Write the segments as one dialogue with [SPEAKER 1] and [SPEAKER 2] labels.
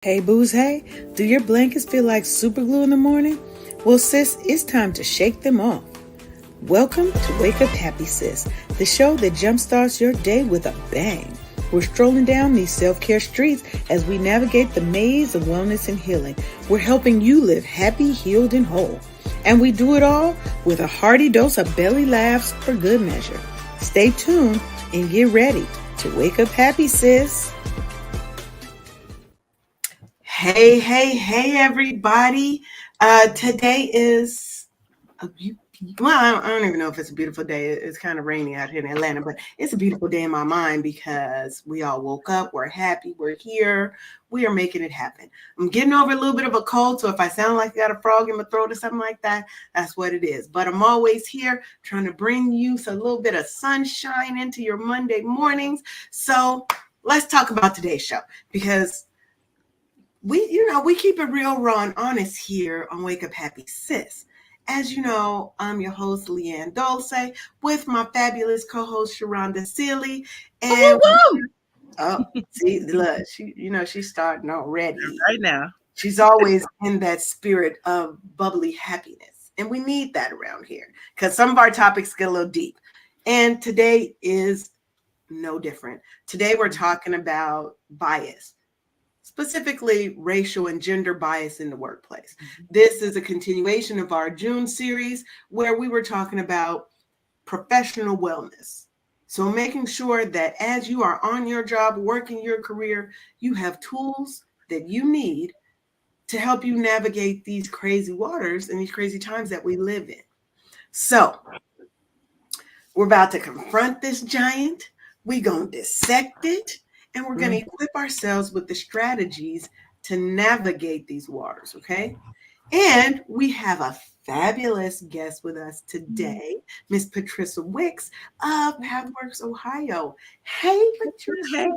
[SPEAKER 1] Hey booze, hey, do your blankets feel like super glue in the morning? Well sis, it's time to shake them off. Welcome to Wake Up Happy Sis, the show that jumpstarts your day with a bang. We're strolling down these self-care streets as we navigate the maze of wellness and healing. We're helping you live happy, healed, and whole. And we do it all with a hearty dose of belly laughs for good measure. Stay tuned and get ready to wake up happy, sis. Hey, everybody. Today is I don't even know if it's a beautiful day. It's kind of rainy out here in Atlanta, but it's a beautiful day in my mind because we all woke up. We're happy. We're here. We are making it happen. I'm getting over a little bit of a cold, so if I sound like I got a frog in my throat or something like that, that's what it is. But I'm always here trying to bring you a little bit of sunshine into your Monday mornings. So let's talk about today's show because we keep it real, raw, and honest here on Wake Up Happy Sis. As you know, I'm your host, Leanne Dulce, with my fabulous co-host, Sharonda Seeley. And see, look, she's starting already.
[SPEAKER 2] Right now.
[SPEAKER 1] She's always in that spirit of bubbly happiness. And we need that around here because some of our topics get a little deep. And today is no different. Today we're talking about bias. Specifically racial and gender bias in the workplace. This is a continuation of our June series where we were talking about professional wellness. So making sure that as you are on your job, working your career, you have tools that you need to help you navigate these crazy waters and these crazy times that we live in. So we're about to confront this giant. We're going to dissect it. And we're going to equip ourselves with the strategies to navigate these waters, okay? And we have a fabulous guest with us today, Miss Patricia Wicks of Pathworks, Ohio. Hey, Patricia.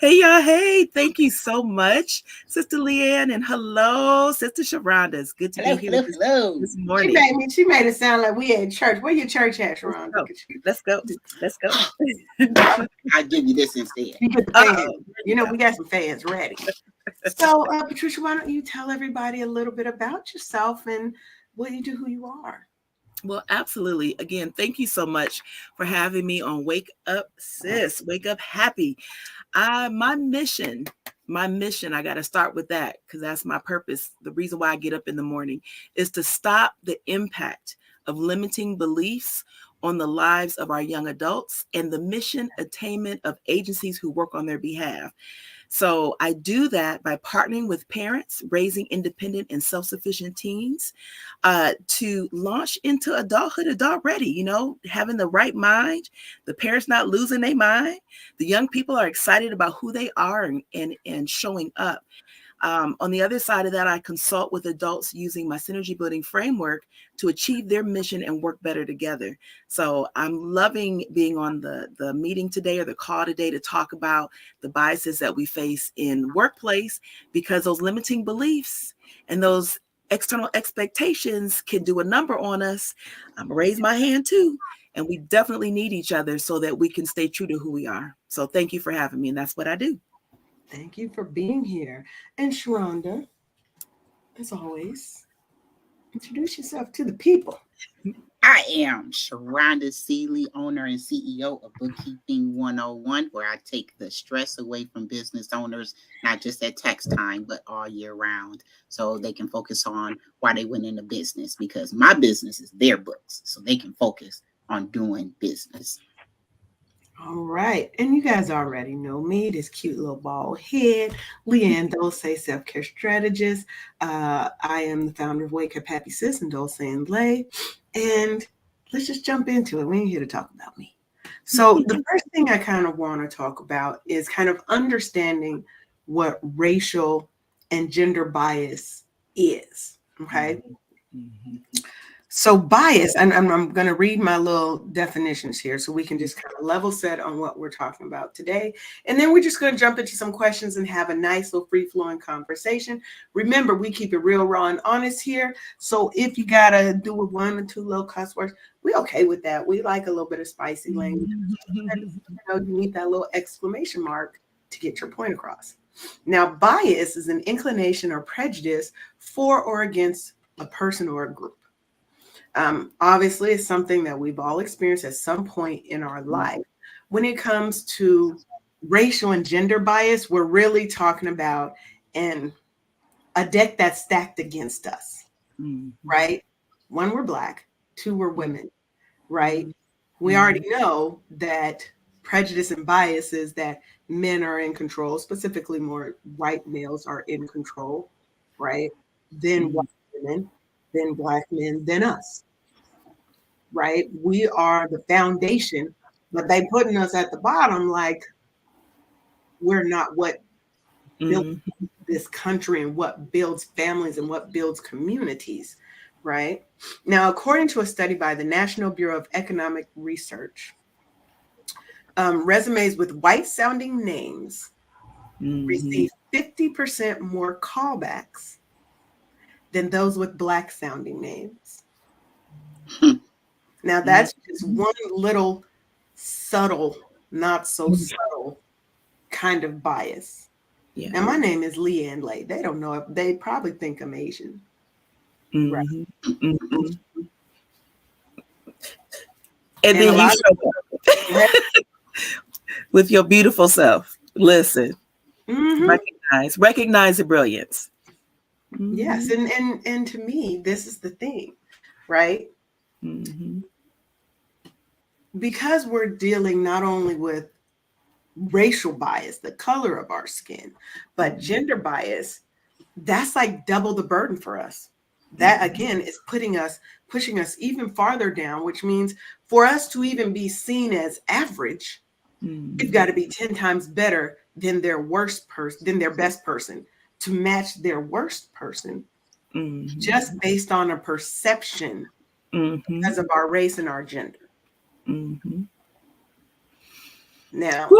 [SPEAKER 2] Hey, y'all. Hey, thank you so much, Sister Leanne. And hello, Sister Sharonda. It's good to be here this morning.
[SPEAKER 1] She made it sound like we at church. Where your church at, Sharonda?
[SPEAKER 2] Let's go.
[SPEAKER 3] I'll give you this instead.
[SPEAKER 1] We got some fans ready. So, Patricia, why don't you tell everybody a little bit about yourself and what you do, who you are?
[SPEAKER 2] Well, absolutely. Again, thank you so much for having me on Wake Up Sis, Wake Up Happy. My mission, I got to start with that because that's my purpose. The reason why I get up in the morning is to stop the impact of limiting beliefs on the lives of our young adults and the mission attainment of agencies who work on their behalf. So I do that by partnering with parents, raising independent and self-sufficient teens to launch into adulthood adult ready, having the right mind, the parents not losing their mind. The young people are excited about who they are and showing up. On the other side of that, I consult with adults using my synergy building framework to achieve their mission and work better together. So I'm loving being on the meeting today or the call today to talk about the biases that we face in workplace because those limiting beliefs and those external expectations can do a number on us. I'm gonna raise my hand too. And we definitely need each other so that we can stay true to who we are. So thank you for having me. And that's what I do.
[SPEAKER 1] Thank you for being here. And Sharonda, as always, introduce yourself to the people.
[SPEAKER 3] I am Sharonda Seeley, owner and CEO of Bookkeeping 101, where I take the stress away from business owners, not just at tax time, but all year round, so they can focus on why they went into business, because my business is their books, so they can focus on doing business.
[SPEAKER 1] All right. And you guys already know me, this cute little bald head, Leanne Dulce, self-care strategist. I am the founder of Wake Up Happy Sis and Dulce and Lay. And let's just jump into it. We ain't here to talk about me. So the first thing I kind of want to talk about is kind of understanding what racial and gender bias is. Okay. Mm-hmm. So bias, and I'm going to read my little definitions here so we can just kind of level set on what we're talking about today. And then we're just going to jump into some questions and have a nice little free-flowing conversation. Remember, we keep it real, raw, and honest here. So if you got to do with 1 or 2 little cuss words, we're okay with that. We like a little bit of spicy language. You need that little exclamation mark to get your point across. Now, bias is an inclination or prejudice for or against a person or a group. Obviously, it's something that we've all experienced at some point in our life. When it comes to racial and gender bias, we're really talking about a deck that's stacked against us, right? One, we're Black. Two, we're women, right? We already know that prejudice and bias is that men are in control, specifically more white males are in control, right? Then white women, then Black men, then us, right? We are the foundation, but they putting us at the bottom like we're not what built this country and what builds families and what builds communities, right? Now, according to a study by the National Bureau of Economic Research, resumes with white sounding names receive 50% more callbacks than those with Black sounding names. Now, that's just one little subtle, not so subtle kind of bias.
[SPEAKER 2] Yeah.
[SPEAKER 1] And my name is Leanne Lay. They don't know if they probably think I'm Asian. Right.
[SPEAKER 2] And then you show up with your beautiful self. Listen, recognize the brilliance.
[SPEAKER 1] Yes, and to me, this is the thing, right? Because we're dealing not only with racial bias, the color of our skin, but gender bias, that's like double the burden for us. That again is pushing us even farther down, which means for us to even be seen as average, we've got to be 10 times better than their worst person, than their best person, to match their worst person, just based on a perception because of our race and our gender. Now,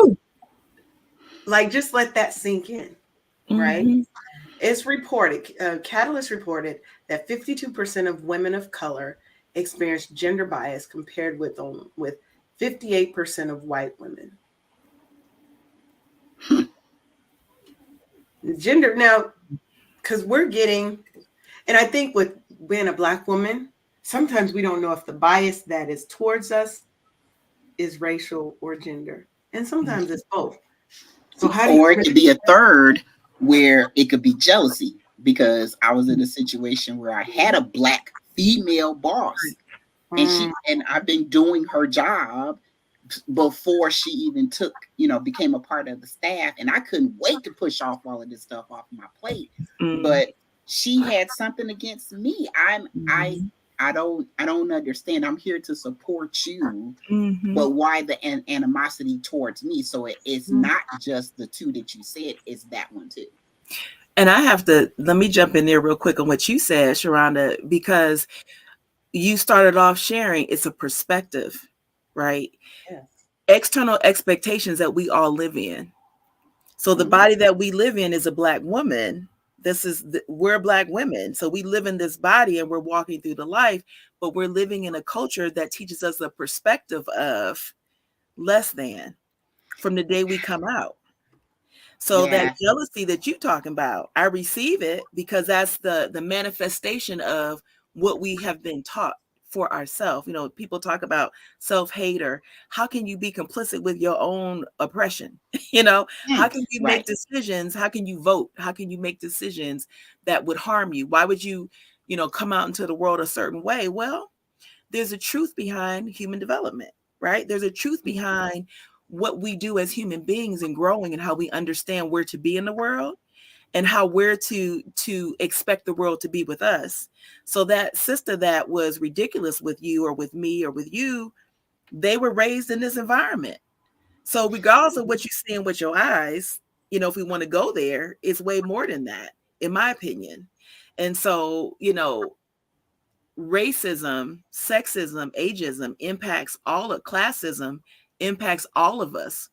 [SPEAKER 1] like, just let that sink in, right? It's reported, Catalyst reported that 52% of women of color experience gender bias compared with 58% of white women. Gender, now, because we're getting, and I think with being a Black woman, sometimes we don't know if the bias that is towards us is racial or gender. And sometimes it's both. So
[SPEAKER 3] or it could be a third where it could be jealousy, because I was in a situation where I had a Black female boss and I've been doing her job before she even became a part of the staff, and I couldn't wait to push off all of this stuff off my plate. But she had something against me. I don't understand. I'm here to support you, but why the animosity towards me? So it's not just the two that you said, it's that one too.
[SPEAKER 2] And let me jump in there real quick on what you said, Sharonda, because you started off sharing it's a perspective, right?
[SPEAKER 1] Yes.
[SPEAKER 2] External expectations that we all live in. So the body that we live in is a Black woman. We're Black women. So we live in this body and we're walking through the life, but we're living in a culture that teaches us the perspective of less than from the day we come out. So that jealousy that you're talking about, I receive it because that's the manifestation of what we have been taught for ourselves. People talk about self-hate, or how can you be complicit with your own oppression? How can you make decisions? How can you vote? How can you make decisions that would harm you? Why would you, come out into the world a certain way? Well, there's a truth behind human development, right? There's a truth behind what we do as human beings and growing, and how we understand where to be in the world and how we're to expect the world to be with us. So that sister that was ridiculous with you or with me or with you, they were raised in this environment. So regardless of what you see with your eyes, if we want to go there, it's way more than that, in my opinion. And so, racism, sexism, ageism impacts classism impacts all of us,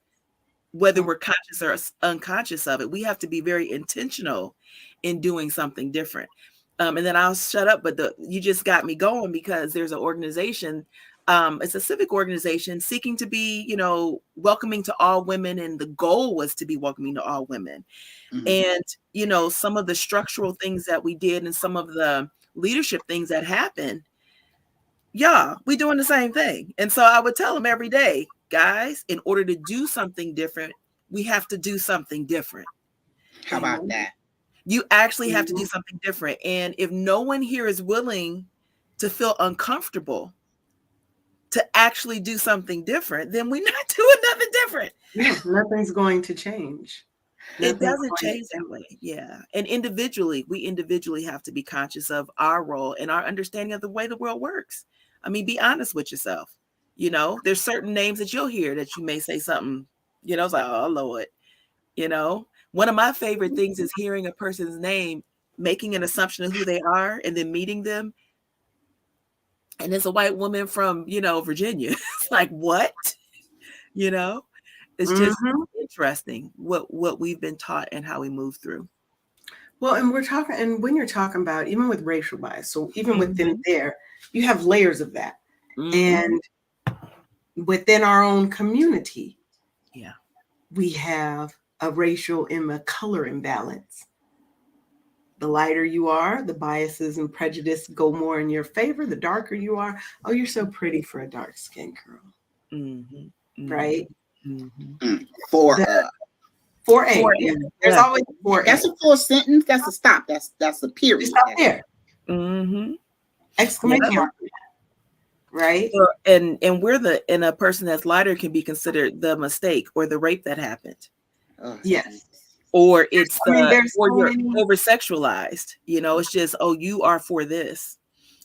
[SPEAKER 2] whether we're conscious or unconscious of it. We have to be very intentional in doing something different. And then I'll shut up, but you just got me going, because there's an organization It's a civic organization seeking to be, you know, welcoming to all women. And the goal was to be welcoming to all women.
[SPEAKER 3] Mhm.
[SPEAKER 2] And, you know, some of the structural things that we did and some of the leadership things that happened, yeah, we doing the same thing. And so I would tell them every day, guys, in order to do something different, we have to do something different.
[SPEAKER 3] How about that?
[SPEAKER 2] You actually have to do something different. And if no one here is willing to feel uncomfortable to actually do something different, then we're not doing nothing different.
[SPEAKER 1] Yeah, nothing's going to change.
[SPEAKER 2] It doesn't change that way. Yeah. And we individually have to be conscious of our role and our understanding of the way the world works. I mean, be honest with yourself. You know, there's certain names that you'll hear that you may say something, you know, it's like, oh, Lord, you know. One of my favorite things is hearing a person's name, making an assumption of who they are, and then meeting them. And it's a white woman from, you know, Virginia. It's like, what? You know, it's just interesting what we've been taught and how we move through.
[SPEAKER 1] Well, and when you're talking about, even with racial bias, so even within there, you have layers of that. And within our own community, we have a racial and a color imbalance. The lighter you are, the biases and prejudice go more in your favor. The darker you are, oh, you're so pretty for a dark-skinned girl. Right?
[SPEAKER 3] 4A.
[SPEAKER 1] 4A. Yeah. There's always 4A.
[SPEAKER 3] That's a full sentence. That's a stop. That's a period.
[SPEAKER 1] Stop there. Exclamation mark. Right?
[SPEAKER 2] So, and a person that's lighter can be considered the mistake or the rape that happened.
[SPEAKER 1] Yes.
[SPEAKER 2] Or it's or you're
[SPEAKER 1] many...
[SPEAKER 2] over sexualized. You know, it's just, oh, you are for this.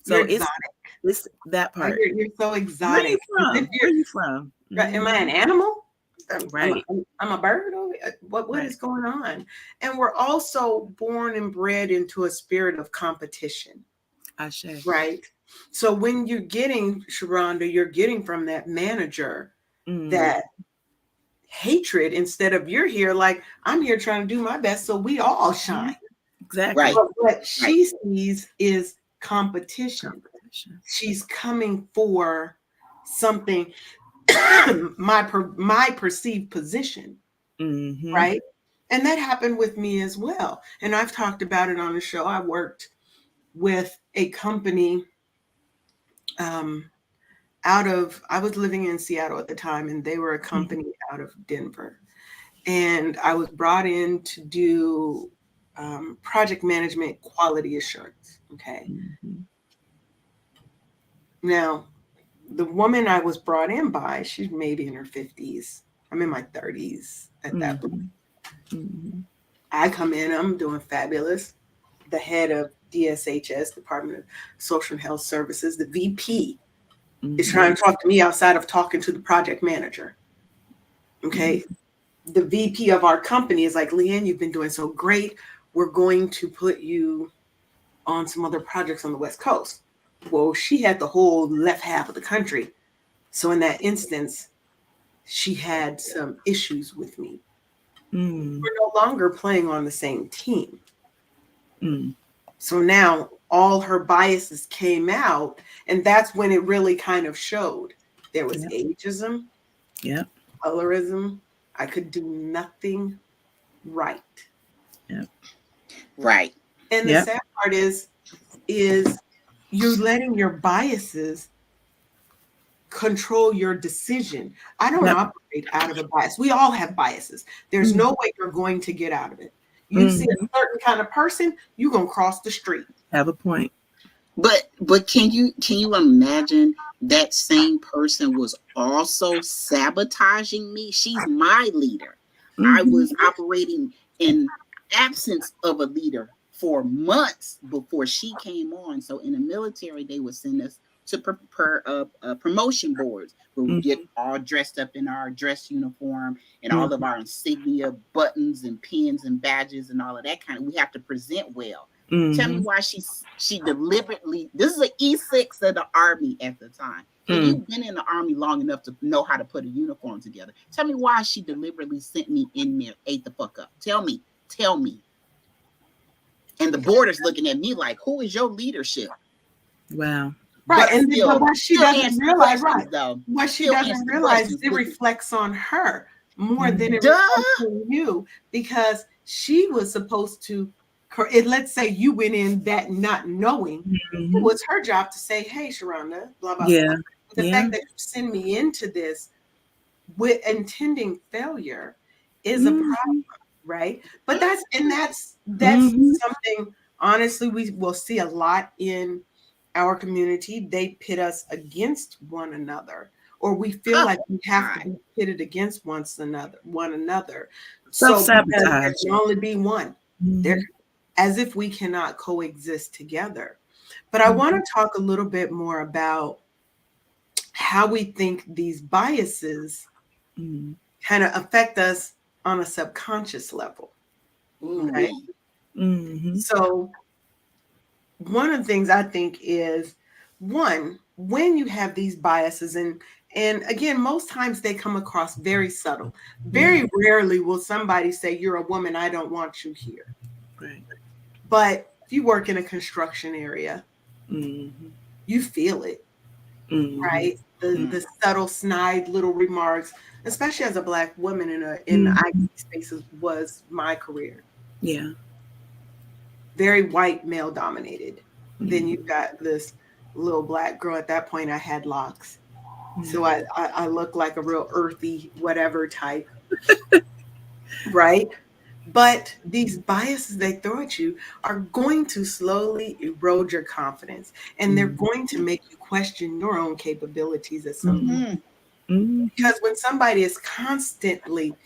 [SPEAKER 2] So it's that part.
[SPEAKER 1] You're so exotic.
[SPEAKER 2] Where are you from?
[SPEAKER 1] Am I an animal?
[SPEAKER 2] Right.
[SPEAKER 1] I'm a bird. What is going on? And we're also born and bred into a spirit of competition. Right. So when you're getting, Sharonda, you're getting from that manager that hatred instead of you're here like, I'm here trying to do my best so we all shine.
[SPEAKER 2] Exactly.
[SPEAKER 3] Right.
[SPEAKER 1] But what she sees is competition. She's coming for something, my perceived position. Right. And that happened with me as well. And I've talked about it on the show. I worked with a company I was living in Seattle at the time, and they were a company out of Denver. And I was brought in to do project management, quality assurance. Okay. Now, the woman I was brought in by, she's maybe in her 50s. I'm in my 30s at that point. I come in, I'm doing fabulous. The head of DSHS, Department of Social and Health Services, the VP, is trying to talk to me outside of talking to the project manager. Okay. The VP of our company is like, Leanne, you've been doing so great. We're going to put you on some other projects on the West Coast. Well, she had the whole left half of the country. So in that instance, she had some issues with me. We're no longer playing on the same team. So now all her biases came out, and that's when it really kind of showed. There was ageism, colorism. I could do nothing right.
[SPEAKER 3] Right.
[SPEAKER 1] And the sad part is you're letting your biases control your decision. I don't operate out of a bias. We all have biases. There's no way you're going to get out of it. You see a certain kind of person, you're gonna cross the street.
[SPEAKER 2] Have a point.
[SPEAKER 3] But can you imagine that same person was also sabotaging me? She's my leader. I was operating in absence of a leader for months before she came on. So in the military, they would send us to prepare promotion boards where we get all dressed up in our dress uniform and all of our insignia, buttons and pins and badges and all of that kind of. We have to present well. Tell me why she deliberately. This is an E6 of the Army at the time. And you've been in the Army long enough to know how to put a uniform together. Tell me why she deliberately sent me in there, ate the fuck up. Tell me. And the board is looking at me like, who is your leadership?
[SPEAKER 2] Wow.
[SPEAKER 1] Right.
[SPEAKER 3] But still,
[SPEAKER 1] but what she
[SPEAKER 3] still
[SPEAKER 1] doesn't
[SPEAKER 3] answer
[SPEAKER 1] realize,
[SPEAKER 3] questions,
[SPEAKER 1] right?
[SPEAKER 3] though.
[SPEAKER 1] What she
[SPEAKER 3] Still
[SPEAKER 1] doesn't
[SPEAKER 3] answer
[SPEAKER 1] realize,
[SPEAKER 3] questions,
[SPEAKER 1] it
[SPEAKER 3] but
[SPEAKER 1] reflects on her more than it
[SPEAKER 3] duh.
[SPEAKER 1] reflects on you, because she was supposed to, let's say you went in that not knowing, it was her job to say, hey, Sharonda, blah, blah,
[SPEAKER 2] Yeah.
[SPEAKER 1] blah. But the fact that you send me into this with intending failure is a problem, right? But that's something, honestly, we will see a lot in our community. They pit us against one another, or we feel like we have to be pitted against one another. So because there
[SPEAKER 2] Self-sabotage.
[SPEAKER 1] can only be one, there, as if we cannot coexist together. But I want to talk a little bit more about how we think these biases kind of affect us on a subconscious level. Okay. So one of the things I think is, one, when you have these biases, and again, most times they come across very subtle. Very rarely will somebody say, you're a woman, I don't want you here.
[SPEAKER 2] Right.
[SPEAKER 1] But if you work in a construction area, you feel it, right? The subtle, snide little remarks, especially as a Black woman in IT spaces, was my career.
[SPEAKER 2] Yeah.
[SPEAKER 1] Very white, male dominated. Then you've got this little Black girl. At that point, I had locks. So I look like a real earthy, whatever type. Right? But these biases they throw at you are going to slowly erode your confidence. And they're going to make you question your own capabilities at some point. Because when somebody is constantly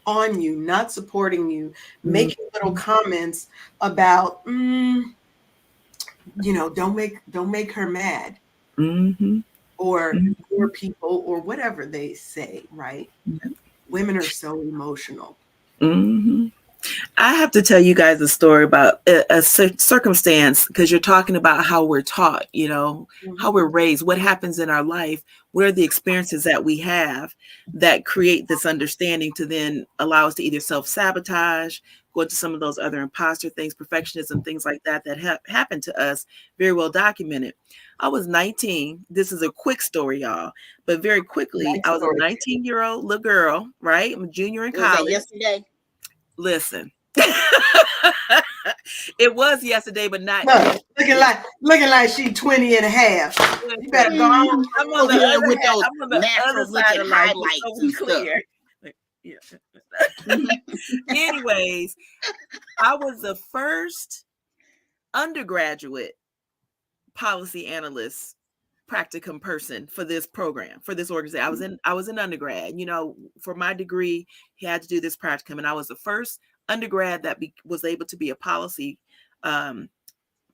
[SPEAKER 1] on you, not supporting you, making little comments about, don't make her mad, or poor people, or whatever they say, right? Women are so emotional.
[SPEAKER 2] I have to tell you guys a story about a circumstance, because you're talking about how we're taught, how we're raised, what happens in our life, what are the experiences that we have that create this understanding to then allow us to either self-sabotage, go into some of those other imposter things, perfectionism, things like that happen to us, very well documented. I was 19. This is a quick story, y'all, but very quickly, I was a 19-year-old little girl, right? I'm a junior in college.
[SPEAKER 3] Was that yesterday?
[SPEAKER 2] Listen, it was yesterday, but not
[SPEAKER 1] looking like she 20 and a half. You better go on.
[SPEAKER 3] I'm on the other with those natural looking highlights and clear.
[SPEAKER 2] Yeah. Anyways, I was the first undergraduate policy analyst practicum person for this program, for this organization. I was an undergrad, for my degree, he had to do this practicum, and I was the first undergrad that was able to be a policy, have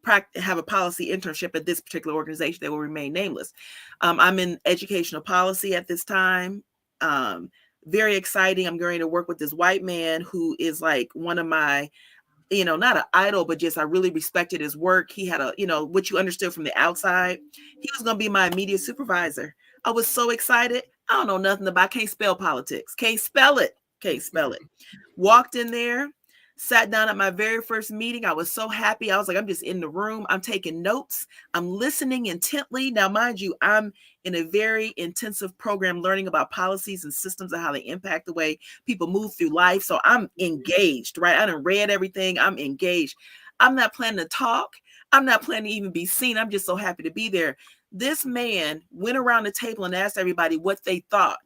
[SPEAKER 2] a policy internship at this particular organization that will remain nameless. I'm in educational policy at this time. Very exciting. I'm going to work with this white man who is like one of my, not an idol, but just I really respected his work. He had what you understood from the outside. He was going to be my immediate supervisor. I was so excited. I don't know nothing about, can't spell politics. Can't spell it. Walked in there, sat down at my very first meeting. I was so happy. I was like, I'm just in the room. I'm taking notes. I'm listening intently. Now, mind you, I'm in a very intensive program learning about policies and systems and how they impact the way people move through life. So I'm engaged, right? I done read everything. I'm engaged. I'm not planning to talk. I'm not planning to even be seen. I'm just so happy to be there. This man went around the table and asked everybody what they thought.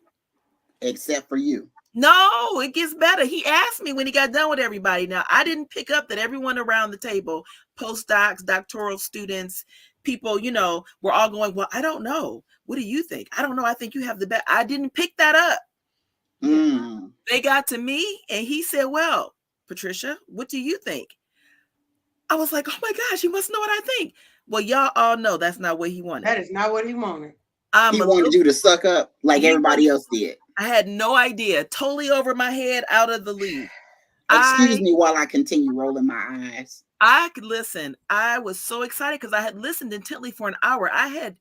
[SPEAKER 3] Except for you.
[SPEAKER 2] No, it gets better. He asked me when he got done with everybody. Now, I didn't pick up that everyone around the table, postdocs, doctoral students, people, we're all going, well, I don't know. What do you think? I don't know. I think you have the best. I didn't pick that up. They got to me and he said, well, Patricia, what do you think? I was like, oh my gosh, you must know what I think. Well, y'all all know that's not what he wanted.
[SPEAKER 1] That is not what he wanted.
[SPEAKER 3] He wanted you to suck up like everybody else did.
[SPEAKER 2] I had no idea. Totally over my head, out of the league.
[SPEAKER 3] Excuse me while I continue rolling my eyes.
[SPEAKER 2] I could listen. I was so excited because I had listened intently for an hour. I had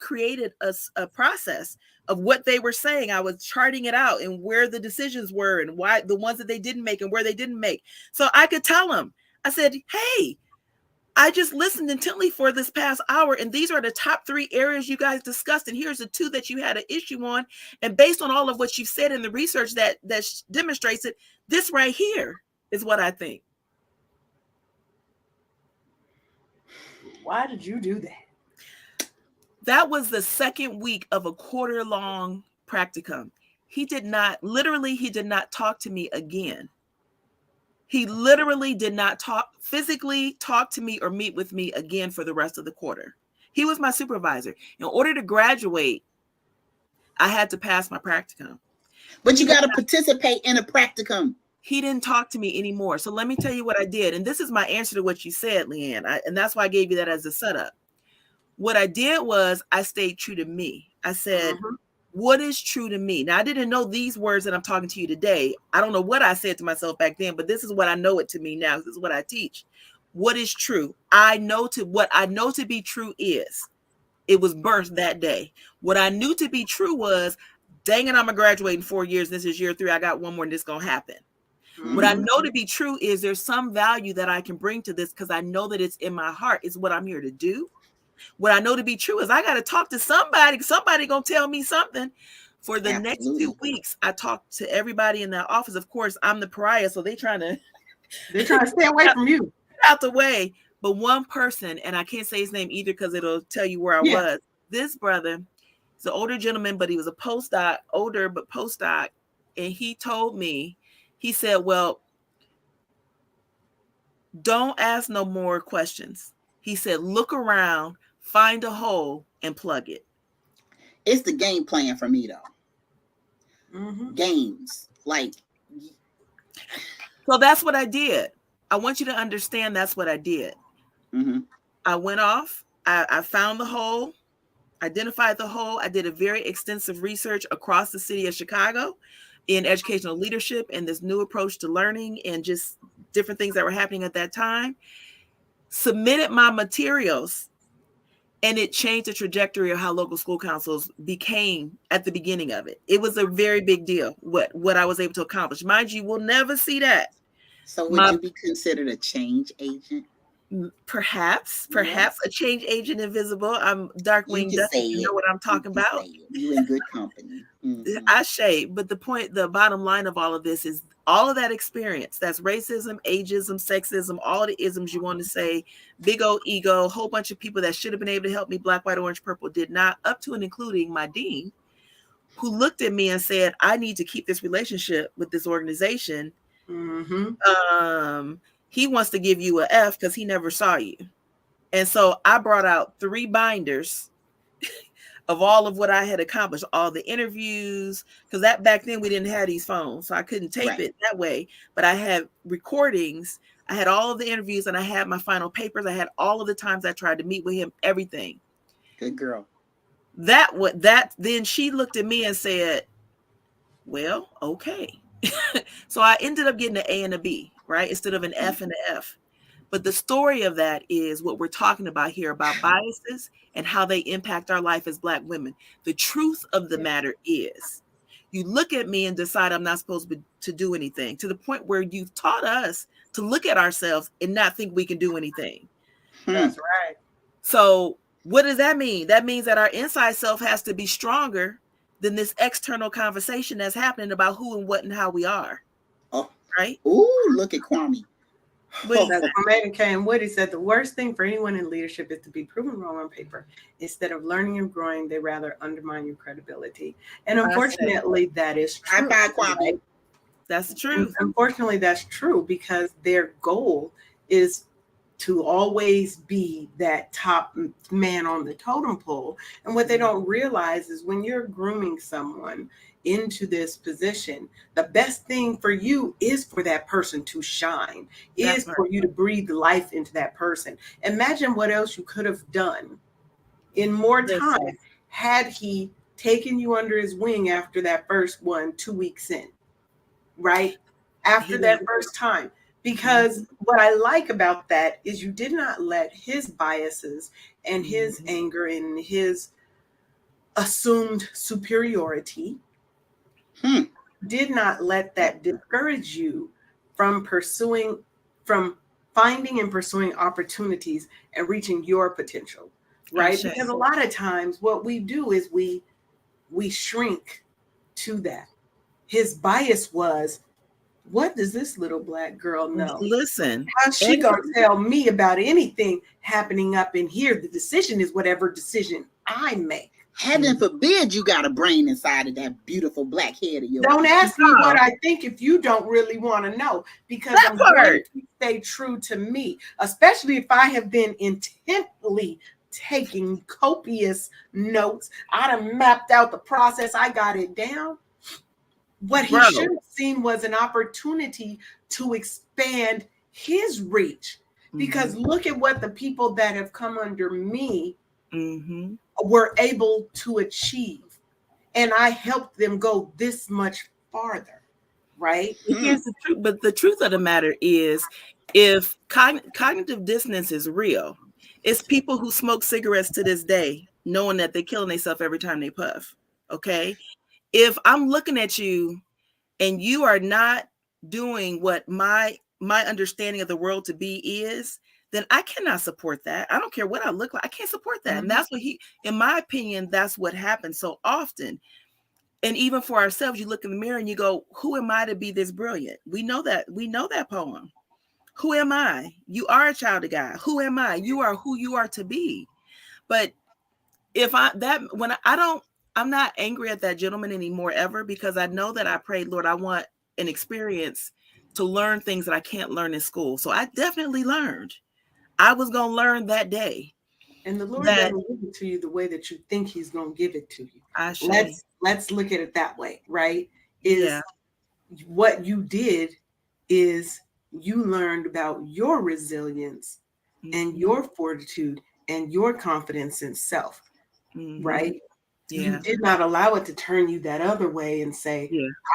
[SPEAKER 2] created a process of what they were saying. I was charting it out and where the decisions were and why the ones that they didn't make and where they didn't make. So I could tell them. I said, hey, I just listened intently for this past hour, and these are the top 3 areas you guys discussed, and here's the 2 that you had an issue on. And based on all of what you've said in the research that demonstrates it, this right here is what I think.
[SPEAKER 1] Why did you do that?
[SPEAKER 2] That was the second week of a quarter-long practicum. He did not talk to me again. He literally did not physically talk to me or meet with me again for the rest of the quarter. He was my supervisor. In order to graduate, I had to pass my practicum.
[SPEAKER 3] But you got to participate in a practicum.
[SPEAKER 2] He didn't talk to me anymore. So let me tell you what I did. And this is my answer to what you said, Leanne. And that's why I gave you that as a setup. What I did was I stayed true to me. I said, what is true to me? Now, I didn't know these words that I'm talking to you today. I don't know what I said to myself back then, but this is what I know it to me now. This is what I teach. What is true? What I know to be true is, it was birthed that day. What I knew to be true was, dang it, I'm going to graduate in 4 years. This is year 3. I got one more and this is going to happen. What I know to be true is there's some value that I can bring to this because I know that it's in my heart. It's what I'm here to do. What I know to be true is I got to talk to somebody. Somebody going to tell me something. For the next 2 weeks, I talked to everybody in that office. Of course, I'm the pariah, so they're trying to
[SPEAKER 1] stay away from you.
[SPEAKER 2] Out the way. But one person, and I can't say his name either because it'll tell you where I was. This brother is an older gentleman, but he was a postdoc, and he told me, he said, well, don't ask no more questions. He said, look around, find a hole, and plug it.
[SPEAKER 3] It's the game plan for me, though. Games.
[SPEAKER 2] So that's what I did. I want you to understand that's what I did. I went off. I found the hole, identified the hole. I did a very extensive research across the city of Chicago in educational leadership and this new approach to learning and just different things that were happening at that time. Submitted my materials, and it changed the trajectory of how local school councils became at the beginning of it. It was a very big deal, what I was able to accomplish. Mind you, we'll never see that.
[SPEAKER 3] So would you be considered a change agent?
[SPEAKER 2] Perhaps a change agent invisible. I'm Darkwing Duck. You know what I'm talking about.
[SPEAKER 3] You in good company.
[SPEAKER 2] I shade, but the bottom line of all of this is all of that experience. That's racism, ageism, sexism, all the isms you want to say, big old ego, whole bunch of people that should have been able to help me, black, white, orange, purple, did not, up to and including my dean, who looked at me and said, I need to keep this relationship with this organization. He wants to give you an F because he never saw you. And so I brought out 3 binders of all of what I had accomplished, all the interviews, because that back then we didn't have these phones, so I couldn't tape it that way. But I had recordings, I had all of the interviews, and I had my final papers. I had all of the times I tried to meet with him, everything.
[SPEAKER 3] Good girl.
[SPEAKER 2] Then she looked at me and said, well, okay. So I ended up getting an A and a B, right? Instead of an F and an F. But the story of that is what we're talking about here, about biases and how they impact our life as Black women. The truth of the matter is, you look at me and decide I'm not supposed to do anything, to the point where you've taught us to look at ourselves and not think we can do anything.
[SPEAKER 1] That's right.
[SPEAKER 2] So what does that mean? That means that our inside self has to be stronger than this external conversation that's happening about who and what and how we are.
[SPEAKER 3] Oh,
[SPEAKER 2] right?
[SPEAKER 3] Ooh, look at Kwame.
[SPEAKER 1] Megan K. and Woody said the worst thing for anyone in leadership is to be proven wrong on paper. Instead of learning and growing, they rather undermine your credibility. And unfortunately, that is true.
[SPEAKER 3] Bye, Kwame.
[SPEAKER 1] Right?
[SPEAKER 2] That's the truth.
[SPEAKER 1] Unfortunately, that's true because their goal is to always be that top man on the totem pole. And what they don't realize is when you're grooming someone into this position, the best thing for you is for that person to shine, is for you to breathe life into that person. Imagine what else you could have done in more time had he taken you under his wing after that first 2 weeks in, right? After that first time. Because what I like about that is you did not let his biases and his anger and his assumed superiority did not let that discourage you from pursuing, from finding and pursuing opportunities and reaching your potential, right? Because a lot of times what we do is we shrink to that. His bias was, what does this little Black girl know?
[SPEAKER 2] Listen,
[SPEAKER 1] how's she gonna tell me about anything happening up in here? The decision is whatever decision I make.
[SPEAKER 3] Heaven forbid you got a brain inside of that beautiful black head of yours.
[SPEAKER 1] Don't ask me what I think if you don't really want to know, because I'm going to stay true to me, especially if I have been intently taking copious notes. I done mapped out the process. I got it down. What he should have seen was an opportunity to expand his reach, because look at what the people that have come under me were able to achieve. And I helped them go this much farther, right?
[SPEAKER 2] Here's the truth. But the truth of the matter is, if cognitive dissonance is real, it's people who smoke cigarettes to this day, knowing that they're killing themselves every time they puff. Okay. If I'm looking at you and you are not doing what my understanding of the world to be is, then I cannot support that. I don't care what I look like. I can't support that. And that's what in my opinion, that's what happens so often. And even for ourselves, you look in the mirror and you go, who am I to be this brilliant? We know that poem. Who am I? You are a child of God. Who am I? You are who you are to be. But I'm not angry at that gentleman anymore ever, because I know that I prayed, Lord, I want an experience to learn things that I can't learn in school. So I definitely learned. I was going to learn that day.
[SPEAKER 1] And the Lord doesn't give it to you the way that you think he's going to give it to you. Let's look at it that way, right? What you did is you learned about your resilience and your fortitude and your confidence in self, right? You did not allow it to turn you that other way and say,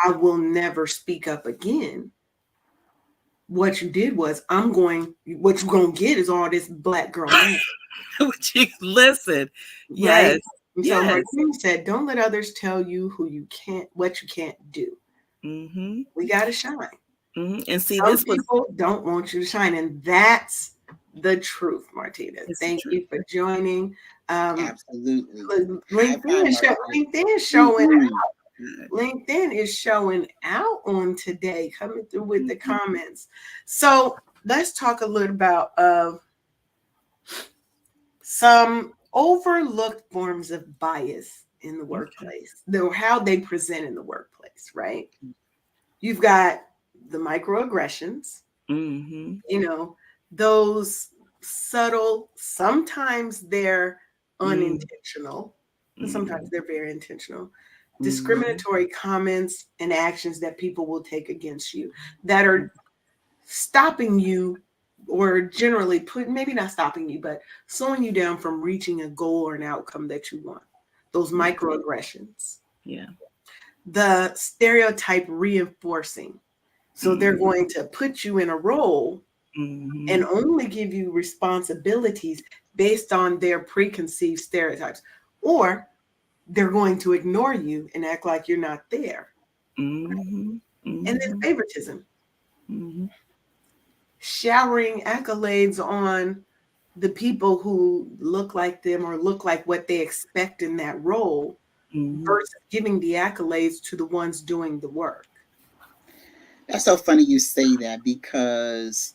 [SPEAKER 1] I will never speak up again. What you did was, what you're going to get is all this Black girl.
[SPEAKER 2] Listen.
[SPEAKER 1] Right? Yes. So Martine said, don't let others tell you what you can't do. We got to shine.
[SPEAKER 2] And see,
[SPEAKER 1] some people don't want you to shine. And that's the truth, Martina. Thank you for joining.
[SPEAKER 3] Absolutely.
[SPEAKER 1] LinkedIn is showing out. LinkedIn is showing out on today, coming through with the comments. So let's talk a little about some overlooked forms of bias in the workplace, how they present in the workplace, right? You've got the microaggressions, those subtle, sometimes they're unintentional, and sometimes they're very intentional, discriminatory comments and actions that people will take against you that are stopping you, or generally maybe not stopping you, but slowing you down from reaching a goal or an outcome that you want. Those microaggressions. The stereotype reinforcing. So they're going to put you in a role and only give you responsibilities based on their preconceived stereotypes, or they're going to ignore you and act like you're not there. And then favoritism. Showering accolades on the people who look like them or look like what they expect in that role, versus giving the accolades to the ones doing the work.
[SPEAKER 3] That's so funny you say that, because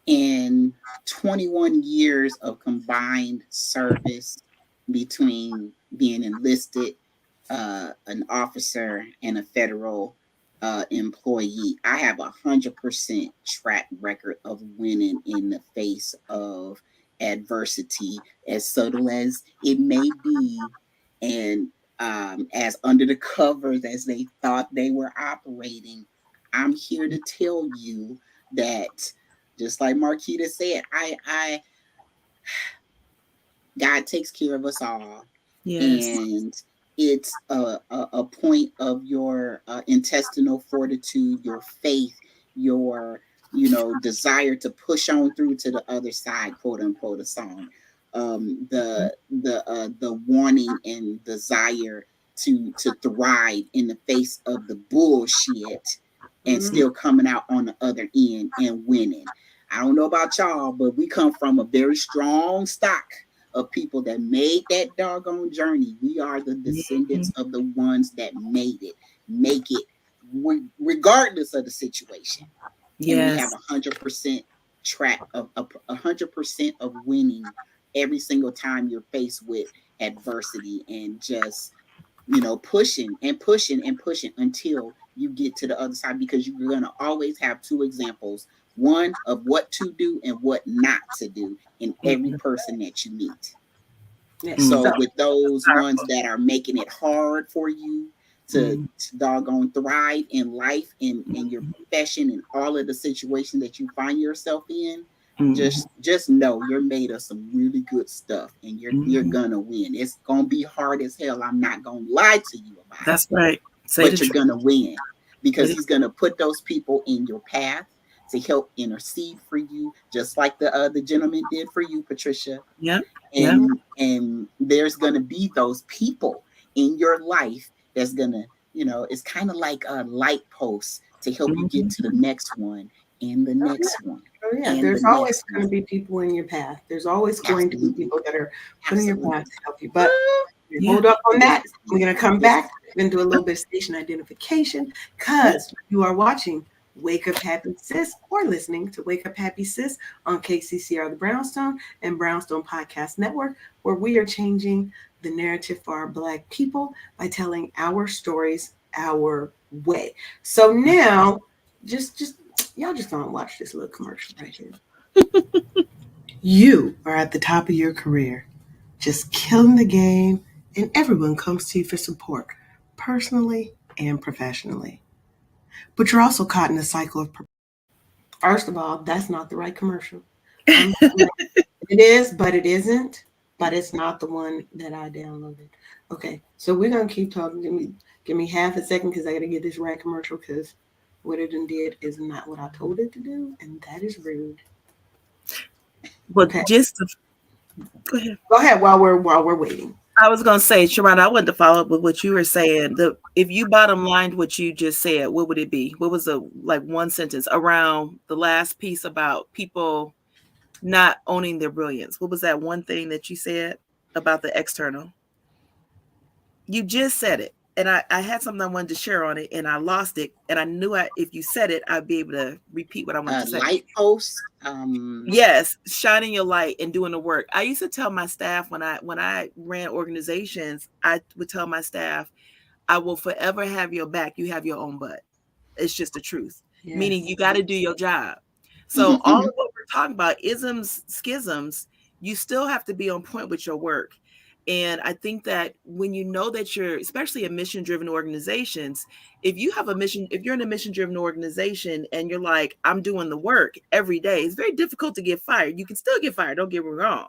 [SPEAKER 3] in 21 years of combined service between being enlisted, an officer, and a federal employee, I have 100% track record of winning in the face of adversity, as subtle as it may be, and as under the covers as they thought they were operating. I'm here to tell you that, just like Marquita said, God takes care of us all. And it's a point of your intestinal fortitude, your faith, your desire to push on through to the other side, quote unquote, a song. The wanting and desire to thrive in the face of the bullshit and still coming out on the other end and winning. I don't know about y'all, but we come from a very strong stock of people that made that doggone journey. We are the descendants of the ones that make it regardless of the situation. And we have 100% track of 100% of winning every single time you're faced with adversity, and just, pushing and pushing and pushing until you get to the other side, because you're going to always have two examples, one of what to do and what not to do in every person that you meet. So with those ones that are making it hard for you to doggone thrive in life, in your profession, and all of the situations that you find yourself in, just know you're made of some really good stuff, and you're gonna win. It's gonna be hard as hell. I'm not gonna lie to you about it.
[SPEAKER 2] That's right.
[SPEAKER 3] But you're gonna win, because he's gonna put those people in your path to help intercede for you, just like the gentleman did for you, Patricia.
[SPEAKER 2] Yeah.
[SPEAKER 3] And there's gonna be those people in your life that's gonna, it's kind of like a light post to help you get to the next one and the next one.
[SPEAKER 1] Oh yeah, there's always going to be people in your path. There's always going to be people that are put in your path to help you. But hold up on that. We're going to come back and do a little bit of station identification, because you are watching Wake Up Happy Sis, or listening to Wake Up Happy Sis on KCCR the Brownstone and Brownstone Podcast Network, where we are changing the narrative for our Black people by telling our stories our way. So now, just y'all just don't watch this little commercial right here. You are at the top of your career, just killing the game, and everyone comes to you for support, personally and professionally. But you're also caught in a cycle of, first of all, that's not the right commercial. It is, but it isn't. But it's not the one that I downloaded. Okay, so we're gonna keep talking. Give me half a second, because I gotta get this right commercial, because what it did is not what I told it to do, and that is rude.
[SPEAKER 2] But go ahead.
[SPEAKER 1] Go ahead while we're waiting.
[SPEAKER 2] I was gonna say, Sharonda, I wanted to follow up with what you were saying. If you bottom lined what you just said, what would it be? What was one sentence around the last piece about people not owning their brilliance? What was that one thing that you said about the external? You just said it, and I had something I wanted to share on it, and I lost it, and I knew if you said it, I'd be able to repeat what I wanted to say.
[SPEAKER 3] Light post.
[SPEAKER 2] Yes, shining your light and doing the work. I used to tell my staff when I ran organizations, I would tell my staff, I will forever have your back. You have your own butt. It's just the truth. Yes. Meaning you got to do your job. So all of what we're talking about, isms, schisms, you still have to be on point with your work. And I think that when you know that you're, especially in mission-driven organizations, if you're in a mission-driven organization and you're like, I'm doing the work every day, it's very difficult to get fired. You can still get fired, don't get me wrong.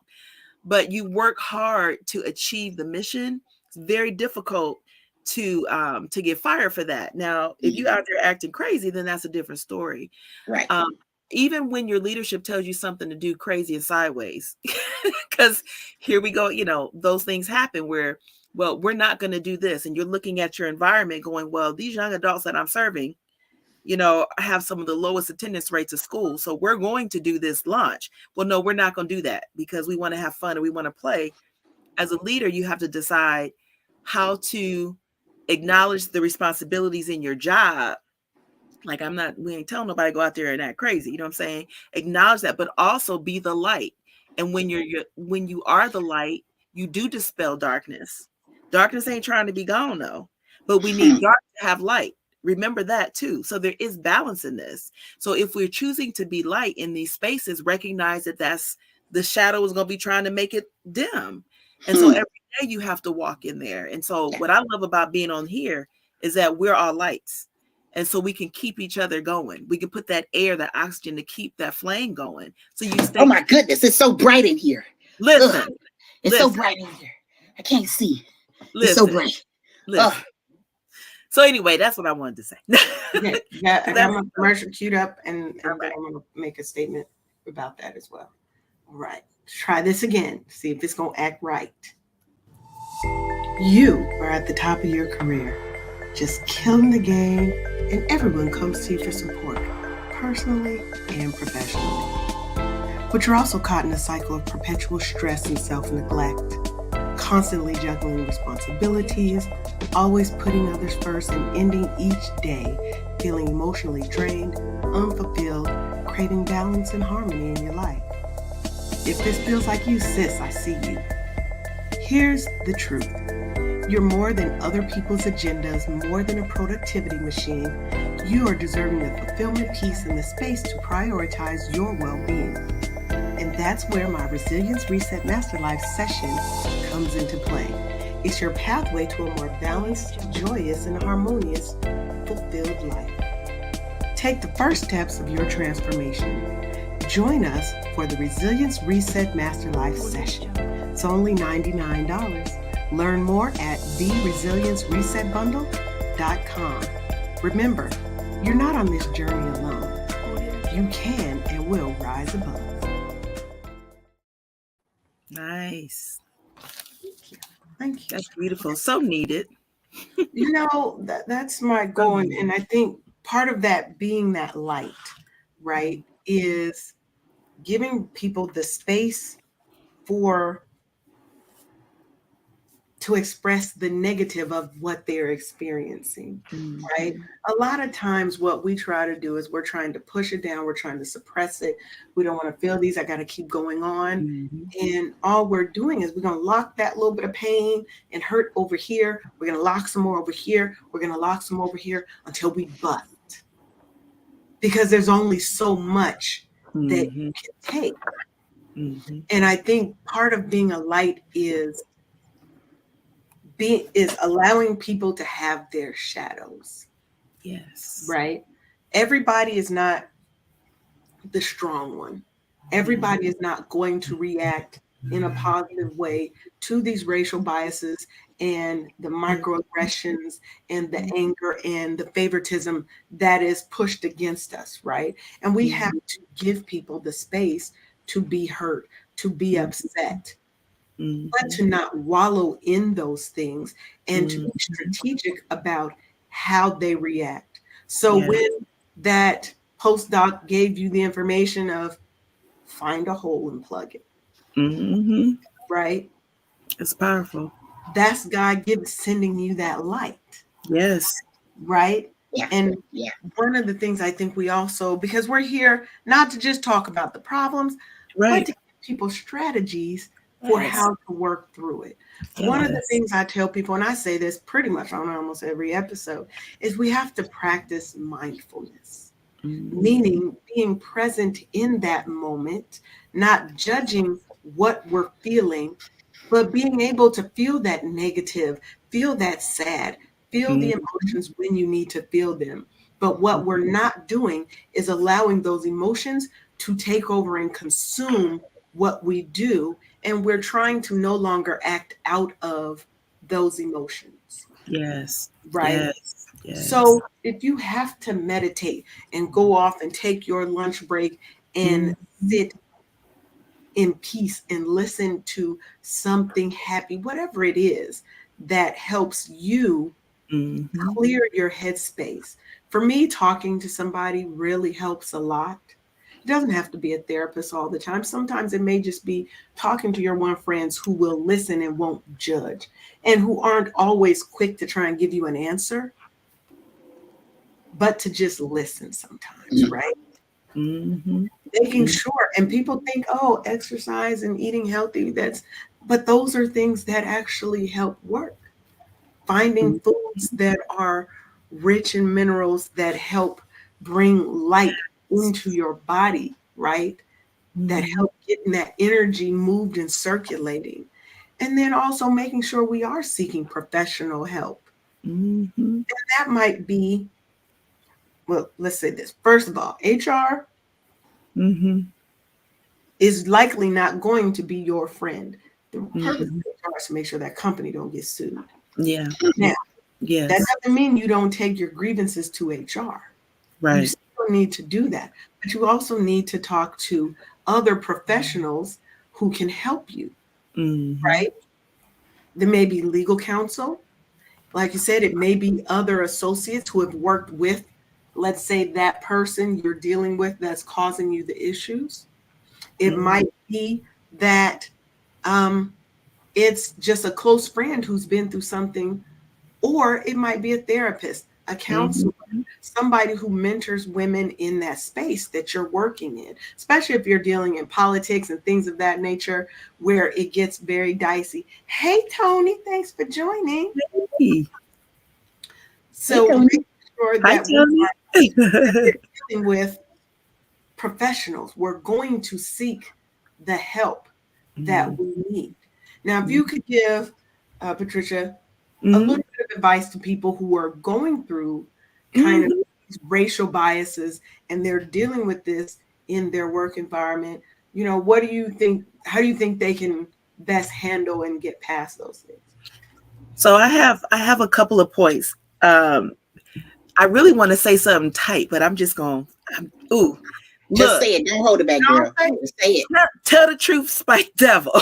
[SPEAKER 2] But you work hard to achieve the mission. It's very difficult to get fired for that. Now, if you're out there acting crazy, then that's a different story.
[SPEAKER 3] Right.
[SPEAKER 2] Even when your leadership tells you something to do crazy and sideways, because here we go, those things happen where, well, we're not going to do this. And you're looking at your environment going, well, these young adults that I'm serving, have some of the lowest attendance rates of school. So we're going to do this launch. Well, no, we're not going to do that, because we want to have fun and we want to play. As a leader, you have to decide how to acknowledge the responsibilities in your job. Like, we ain't telling nobody to go out there and act crazy. You know what I'm saying? Acknowledge that, but also be the light. And when you are the light, you do dispel darkness. Darkness ain't trying to be gone though, but we need dark to have light. Remember that too. So there is balance in this. So if we're choosing to be light in these spaces, recognize that that's the shadow is going to be trying to make it dim. And so every day you have to walk in there. And so what I love about being on here is that we're all lights. And so we can keep each other going. We can put that air, that oxygen to keep that flame going. So you stay.
[SPEAKER 3] Oh my goodness, it's so bright in here.
[SPEAKER 2] Listen.
[SPEAKER 3] Ugh. It's so bright in here. I can't see.
[SPEAKER 2] Listen.
[SPEAKER 3] It's so bright.
[SPEAKER 2] Listen. So anyway, that's what I wanted to say.
[SPEAKER 1] I got my commercial queued up, and I'm going to make a statement about that as well. All right. Try this again. See if it's going to act right. You are at the top of your career, just killing the game, and everyone comes to you for support, personally and professionally. but you're also caught in a cycle of perpetual stress and self-neglect, constantly juggling responsibilities, always putting others first, and ending each day feeling emotionally drained, unfulfilled, craving balance and harmony in your life. If this feels like you, sis, I see you. Here's the truth. You're more than other people's agendas, more than a productivity machine. You are deserving of fulfillment, peace, and the space to prioritize your well-being. And that's where my Resilience Reset Master Life session comes into play. It's your pathway to a more balanced, joyous, and harmonious, fulfilled life. Take the first steps of your transformation. Join us for the Resilience Reset Master Life session. It's only $99. Learn more at theresilienceresetbundle.com. Remember, you're not on this journey alone. You can and will rise above.
[SPEAKER 2] Nice.
[SPEAKER 1] Thank you.
[SPEAKER 2] That's beautiful. So needed.
[SPEAKER 1] You know, that's my goal. And I think part of that being that light, right, is giving people the space to express the negative of what they're experiencing, right? A lot of times what we try to do is we're trying to push it down. We're trying to suppress it. We don't want to feel these. I got to keep going on. And all we're doing is we're going to lock that little bit of pain and hurt over here. We're going to lock some more over here. We're going to lock some over here until we bust. Because there's only so much that you can take. And I think part of being a light is allowing people to have their shadows.
[SPEAKER 2] Yes.
[SPEAKER 1] Right? Everybody is not the strong one. Everybody is not going to react in a positive way to these racial biases and the microaggressions and the anger and the favoritism that is pushed against us, right? And we have to give people the space to be hurt, to be upset, but to not wallow in those things and to be strategic about how they react. So when that postdoc gave you the information of find a hole and plug it, right?
[SPEAKER 2] It's powerful.
[SPEAKER 1] That's God sending you that light.
[SPEAKER 2] Yes.
[SPEAKER 1] Right?
[SPEAKER 3] Yeah.
[SPEAKER 1] And one of the things I think we also, because we're here not to just talk about the problems, but to give people strategies for how to work through it. One of the things I tell people, and I say this pretty much on almost every episode, is we have to practice mindfulness, meaning being present in that moment, not judging what we're feeling, but being able to feel that negative, feel that sad, feel the emotions when you need to feel them. But what we're not doing is allowing those emotions to take over and consume what we do. And we're trying to no longer act out of those emotions.
[SPEAKER 2] Yes.
[SPEAKER 1] Right?
[SPEAKER 2] Yes.
[SPEAKER 1] So if you have to meditate and go off and take your lunch break and sit in peace and listen to something happy, whatever it is that helps you clear your headspace. For me, talking to somebody really helps a lot. It doesn't have to be a therapist all the time. Sometimes it may just be talking to your one friends who will listen and won't judge and who aren't always quick to try and give you an answer, but to just listen sometimes, right? Making sure, and people think, oh, exercise and eating healthy, but those are things that actually help work. Finding foods that are rich in minerals that help bring light into your body, right? That help getting that energy moved and circulating. And then also making sure we are seeking professional help. And that might be, well, let's say this. First of all, HR is likely not going to be your friend. The purpose of HR is to make sure that company don't get sued.
[SPEAKER 2] Yeah.
[SPEAKER 1] Now,
[SPEAKER 2] yes.
[SPEAKER 1] That doesn't mean you don't take your grievances to HR.
[SPEAKER 2] Right.
[SPEAKER 1] You still need to do that. But you also need to talk to other professionals who can help you, right? There may be legal counsel. Like you said, it may be other associates who have worked with, let's say, that person you're dealing with that's causing you the issues. It might be that it's just a close friend who's been through something, or it might be a therapist, a counselor, somebody who mentors women in that space that you're working in, especially if you're dealing in politics and things of that nature where it gets very dicey. Hey, Tony, thanks for joining.
[SPEAKER 2] Hey.
[SPEAKER 1] So make sure
[SPEAKER 2] Hi,
[SPEAKER 1] that we're
[SPEAKER 2] Tony.
[SPEAKER 1] dealing with professionals. We're going to seek the help that we need. Now, if you could give, Patricia, a little bit of advice to people who are going through kind of racial biases and they're dealing with this in their work environment, you know, what do you think, how do you think they can best handle and get past those things?
[SPEAKER 2] So I have a couple of points. I really want to say something tight, but I'm just going,
[SPEAKER 3] just say it. Don't hold it back, girl. Just say it.
[SPEAKER 2] Tell the truth, spite devil.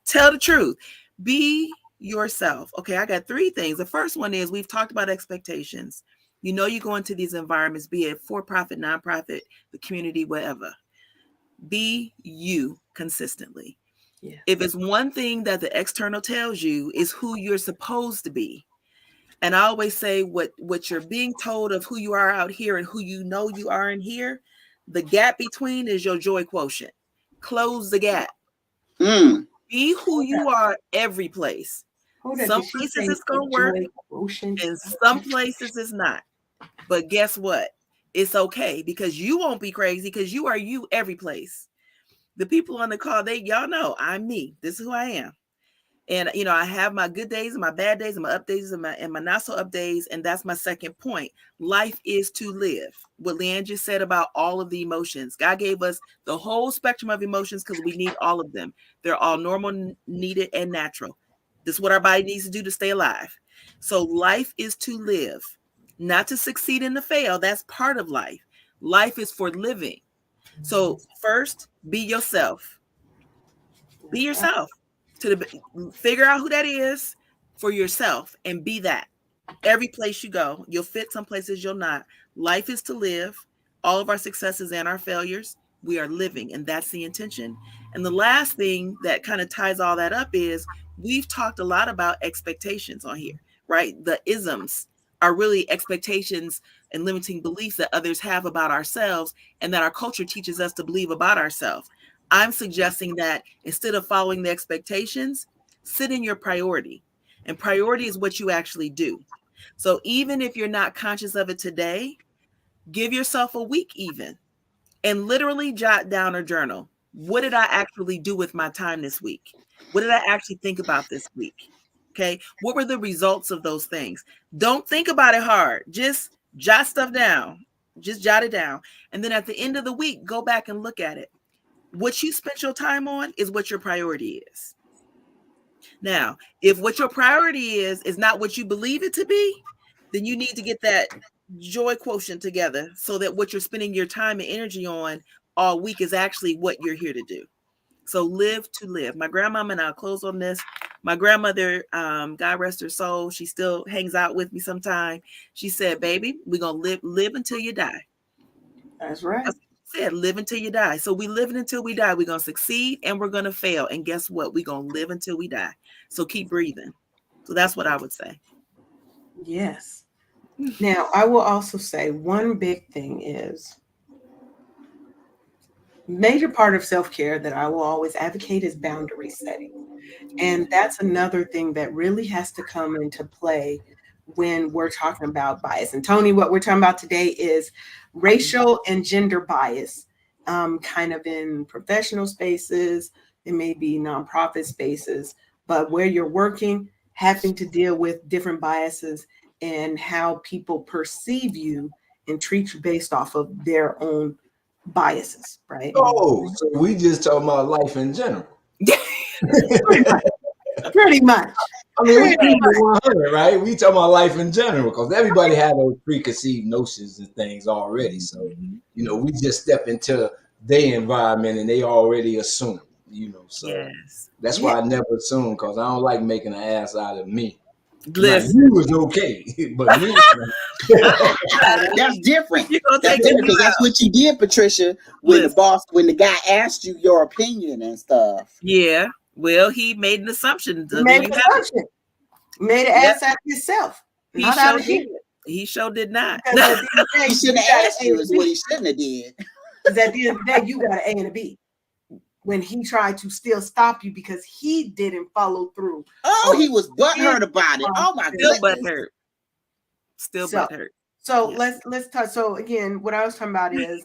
[SPEAKER 2] Tell the truth. Be yourself. Okay, I got 3 things. The first one is we've talked about expectations. You know, you go into these environments, be it for-profit, nonprofit, the community, whatever. Be you consistently. Yeah. If it's one thing that the external tells you is who you're supposed to be. And I always say what you're being told of who you are out here and who you know you are in here, the gap between is your joy quotient. Close the gap. Be who you are every place. Some places it's going to work and some places it's not. But guess what? It's okay because you won't be crazy because you are you every place. The people on the call, y'all know I'm me. This is who I am. And, you know, I have my good days and my bad days and my up days and my not so up days. And that's my second point. Life is to live. What Leanne just said about all of the emotions. God gave us the whole spectrum of emotions because we need all of them. They're all normal, needed, and natural. This is what our body needs to do to stay alive. So life is to live, not to succeed and to fail. That's part of life. Life is for living. So first, be yourself. Be yourself. Figure out who that is for yourself and be that. Every place you go, you'll fit some places you'll not. Life is to live. All of our successes and our failures, we are living, and that's the intention. And the last thing that kind of ties all that up is we've talked a lot about expectations on here, right? The isms are really expectations and limiting beliefs that others have about ourselves and that our culture teaches us to believe about ourselves. I'm suggesting that instead of following the expectations, sit in your priority. And priority is what you actually do. So even if you're not conscious of it today, give yourself a week even and literally jot down a journal. What did I actually do with my time this week? What did I actually think about this week? Okay. What were the results of those things? Don't think about it hard. Just jot stuff down. Just jot it down. And then at the end of the week, go back and look at it. What you spent your time on is what your priority is. Now, if what your priority is not what you believe it to be, then you need to get that joy quotient together so that what you're spending your time and energy on all week is actually what you're here to do. So live to live. My grandmama, and I'll close on this. My grandmother, God rest her soul, she still hangs out with me sometime. She said, baby, we're going to live until you die.
[SPEAKER 1] That's right.
[SPEAKER 2] Said live until you die. So we living until we die. We're going to succeed and we're going to fail. And guess what? We're going to live until we die. So keep breathing. So that's what I would say.
[SPEAKER 1] Yes. Now, I will also say one big thing is major part of self-care that I will always advocate is boundary setting. And that's another thing that really has to come into play when we're talking about bias. And Tony, what we're talking about today is racial and gender bias, kind of in professional spaces, it may be nonprofit spaces, but where you're working, having to deal with different biases and how people perceive you and treat you based off of their own biases, right?
[SPEAKER 4] Oh, so we just talking about life in general.
[SPEAKER 1] Pretty much.
[SPEAKER 4] I mean, we keep it 100, right? We talking about life in general because everybody had those preconceived notions and things already. So, you know, we just step into their environment and they already assume, you know. So that's why I never assume because I don't like making an ass out of me.
[SPEAKER 2] Listen,
[SPEAKER 4] you was okay, but me,
[SPEAKER 3] That's different.
[SPEAKER 2] you gonna
[SPEAKER 3] That's
[SPEAKER 2] take
[SPEAKER 3] different
[SPEAKER 2] it
[SPEAKER 3] because that's what you did, Patricia, when the guy asked you your opinion and stuff.
[SPEAKER 2] Yeah. Well, he made an assumption. So
[SPEAKER 1] Made
[SPEAKER 2] there
[SPEAKER 1] an
[SPEAKER 2] you have it.
[SPEAKER 1] assumption. Made an ass out of himself.
[SPEAKER 2] He
[SPEAKER 1] Not
[SPEAKER 2] sure
[SPEAKER 1] out of
[SPEAKER 2] did.
[SPEAKER 1] him.
[SPEAKER 2] He sure did not.
[SPEAKER 1] Because at the end of the day,
[SPEAKER 3] He shouldn't
[SPEAKER 1] you
[SPEAKER 3] have
[SPEAKER 1] got
[SPEAKER 3] asked
[SPEAKER 1] an A
[SPEAKER 3] you
[SPEAKER 1] and
[SPEAKER 3] is
[SPEAKER 1] a
[SPEAKER 3] what
[SPEAKER 1] B.
[SPEAKER 3] he shouldn't have did.
[SPEAKER 1] Because at the end of the day, you got an A and a B. When he tried to still stop you because he didn't follow through.
[SPEAKER 3] Oh, he was butthurt about it. Oh my
[SPEAKER 2] Still
[SPEAKER 3] goodness.
[SPEAKER 2] butthurt. Still
[SPEAKER 1] So-
[SPEAKER 2] butthurt.
[SPEAKER 1] So
[SPEAKER 2] Yeah.
[SPEAKER 1] let's talk. So again, what I was talking about is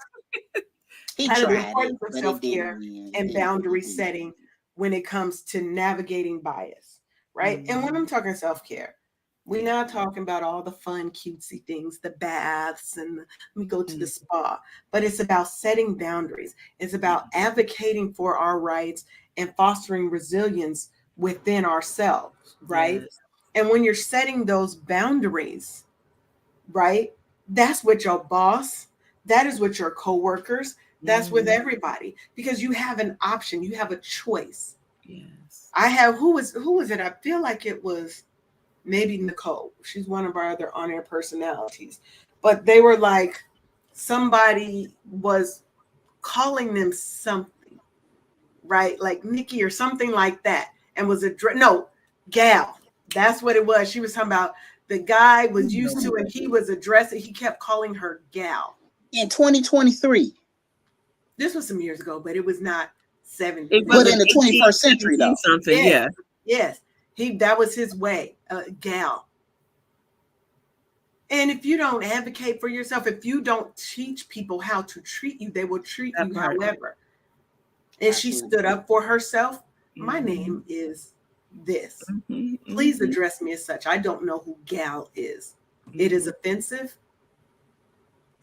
[SPEAKER 3] He
[SPEAKER 1] kind of the
[SPEAKER 3] tried it,
[SPEAKER 1] importance of
[SPEAKER 3] but it
[SPEAKER 1] self-care
[SPEAKER 3] didn't win.
[SPEAKER 1] and
[SPEAKER 3] It
[SPEAKER 1] boundary
[SPEAKER 3] didn't
[SPEAKER 1] setting
[SPEAKER 3] win.
[SPEAKER 1] when it comes to navigating bias, right? And when I'm talking self-care, we're not talking about all the fun, cutesy things, the baths and we go to the spa, but it's about setting boundaries. It's about advocating for our rights and fostering resilience within ourselves, right?
[SPEAKER 2] Yes.
[SPEAKER 1] And when you're setting those boundaries, right, that's with your boss, that is with your coworkers, that's with everybody, because you have an option, you have a choice.
[SPEAKER 2] Yes.
[SPEAKER 1] I have who was it? I feel like it was maybe Nicole. She's one of our other on-air personalities. But they were like, somebody was calling them something, right? Like Nikki or something like that. And was gal. That's what it was. She was talking about the guy was used to, and he was addressing, he kept calling her gal.
[SPEAKER 3] In 2023.
[SPEAKER 1] This was some years ago, but it was not 70.
[SPEAKER 2] It
[SPEAKER 3] But
[SPEAKER 2] was
[SPEAKER 3] in the 21st century, though.
[SPEAKER 2] Something,
[SPEAKER 1] Yes.
[SPEAKER 2] yeah.
[SPEAKER 1] Yes. That was his way, gal. And if you don't advocate for yourself, if you don't teach people how to treat you, they will treat
[SPEAKER 2] That
[SPEAKER 1] you
[SPEAKER 2] part.
[SPEAKER 1] however. And she stood up for herself. My
[SPEAKER 2] Mhm.
[SPEAKER 1] name is this.
[SPEAKER 2] Mhm.
[SPEAKER 1] Please
[SPEAKER 2] Mhm.
[SPEAKER 1] address me as such. I don't know who gal is. It is offensive.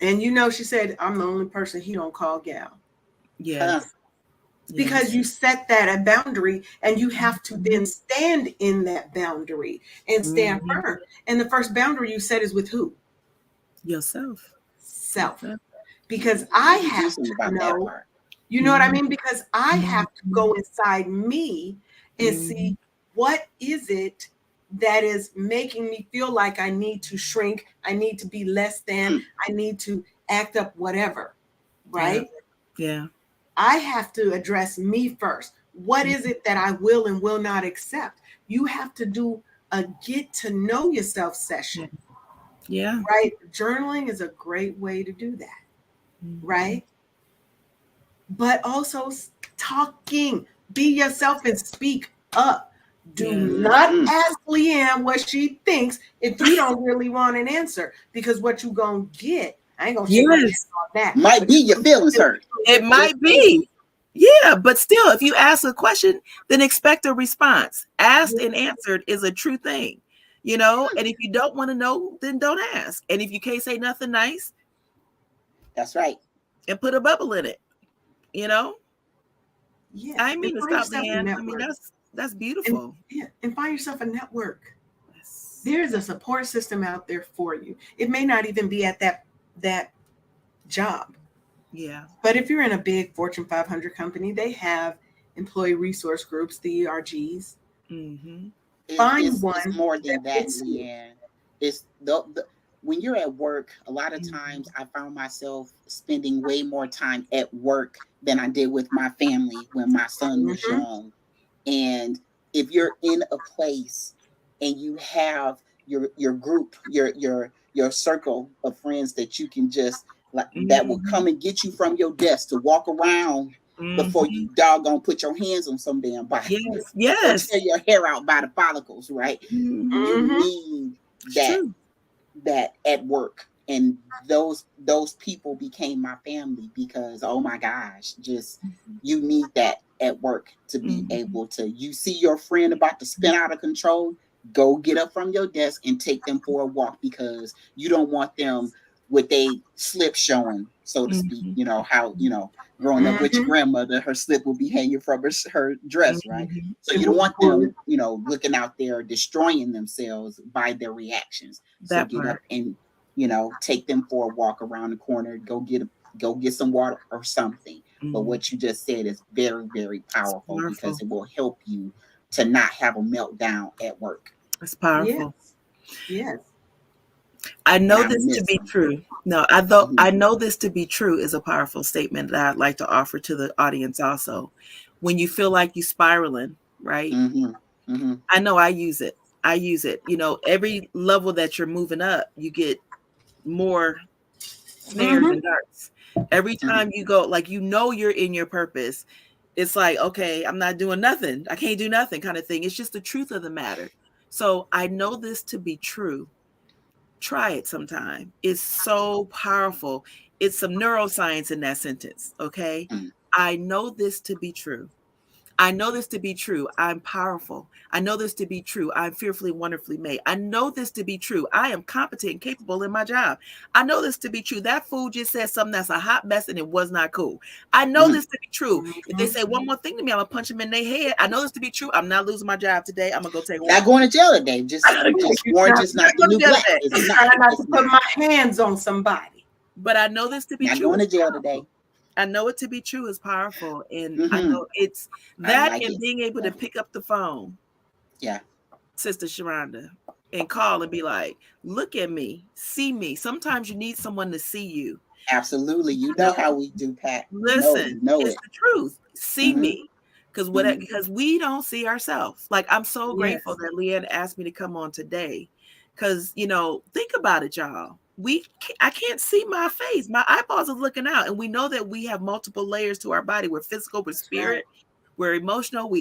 [SPEAKER 1] And she said, I'm the only person he don't call gal.
[SPEAKER 2] Yes.
[SPEAKER 1] Because you set that a boundary and you have to then stand in that boundary and stand firm. And the first boundary you set is with who?
[SPEAKER 2] Yourself.
[SPEAKER 1] Self. Because I have to know, you know what I mean? Because I have to go inside me and see what is it that is making me feel like I need to shrink, I need to be less than, I need to act up, whatever, right?
[SPEAKER 2] Yeah.
[SPEAKER 1] I have to address me first. What is it that I will and will not accept? You have to do a get to know yourself session.
[SPEAKER 2] Yeah.
[SPEAKER 1] Right? Journaling is a great way to do that. Right? But also talking. Be yourself and speak up. Do not ask Leanne what she thinks if you don't really want an answer, because what you gonna get, I ain't gonna say on that.
[SPEAKER 3] Might be your feelings hurt.
[SPEAKER 2] It might be. Yeah, but still, if you ask a question, then expect a response. Asked and answered is a true thing, and if you don't want to know, then don't ask. And if you can't say nothing nice,
[SPEAKER 3] that's right.
[SPEAKER 2] And put a bubble in it,
[SPEAKER 1] Yeah.
[SPEAKER 2] I mean to stop, man. I mean, that's beautiful.
[SPEAKER 1] And find yourself a network. Yes. There's a support system out there for you. It may not even be at that job.
[SPEAKER 2] Yeah.
[SPEAKER 1] But if you're in a big Fortune 500 company, they have employee resource groups, the ERGs. Find one.
[SPEAKER 3] It's more than that, Leanne. It's when you're at work, a lot of times I found myself spending way more time at work than I did with my family when my son was young. And if you're in a place and you have your group, your circle of friends that you can just that will come and get you from your desk to walk around before you doggone put your hands on some damn body.
[SPEAKER 2] Yes.
[SPEAKER 3] Or tear your hair out by the follicles, right? You need that at work. And those people became my family because, oh my gosh, just you need that at work to be able to, you see your friend about to spin out of control, go get up from your desk and take them for a walk, because you don't want them with a slip showing, so to speak. How growing up with your grandmother, her slip will be hanging from her dress, right? So you don't want them looking out there destroying themselves by their reactions. So get up and take them for a walk around the corner, go get some water or something. But what you just said is very, very powerful because it will help you to not have a meltdown at work.
[SPEAKER 2] It's powerful.
[SPEAKER 1] Yes.
[SPEAKER 2] I know
[SPEAKER 3] And I
[SPEAKER 2] this to
[SPEAKER 3] miss
[SPEAKER 2] be
[SPEAKER 3] them.
[SPEAKER 2] true. No, I know this to be true is a powerful statement that I'd like to offer to the audience also. When you feel like you're spiraling, right? I know I use it. You know, every level that you're moving up, you get more snares and darts. Every time you go, like, you know, you're in your purpose. It's like, okay, I'm not doing nothing. I can't do nothing kind of thing. It's just the truth of the matter. So I know this to be true. Try it sometime. It's so powerful. It's some neuroscience in that sentence. Okay. I know this to be true. I know this to be true. I'm powerful. I know this to be true. I'm fearfully, wonderfully made. I know this to be true. I am competent and capable in my job. I know this to be true. That fool just said something that's a hot mess and it was not cool. I know this to be true. If they say one more thing to me, I'm going to punch them in their head. I know this to be true. I'm not losing my job today. I'm going to go take a walk.
[SPEAKER 3] Not going to jail today. Just orange is not the new black.
[SPEAKER 1] I'm trying not to put my hands on somebody.
[SPEAKER 2] But I know this to be
[SPEAKER 3] Not
[SPEAKER 2] true.
[SPEAKER 3] going to jail today.
[SPEAKER 2] I know it to be true is powerful. And I know it's that like and being able to pick up the phone.
[SPEAKER 3] Yeah.
[SPEAKER 2] Sister Sharonda, and call and be like, look at me, see me. Sometimes you need someone to see you.
[SPEAKER 3] Absolutely. You know how we do, Pat.
[SPEAKER 2] Listen, it's the truth. See me. Because we don't see ourselves. Like, I'm so grateful that Leanne asked me to come on today. Because, you know, think about it, y'all. I can't see my face. My eyeballs are looking out. And we know that we have multiple layers to our body. We're physical, we're spirit, we're emotional.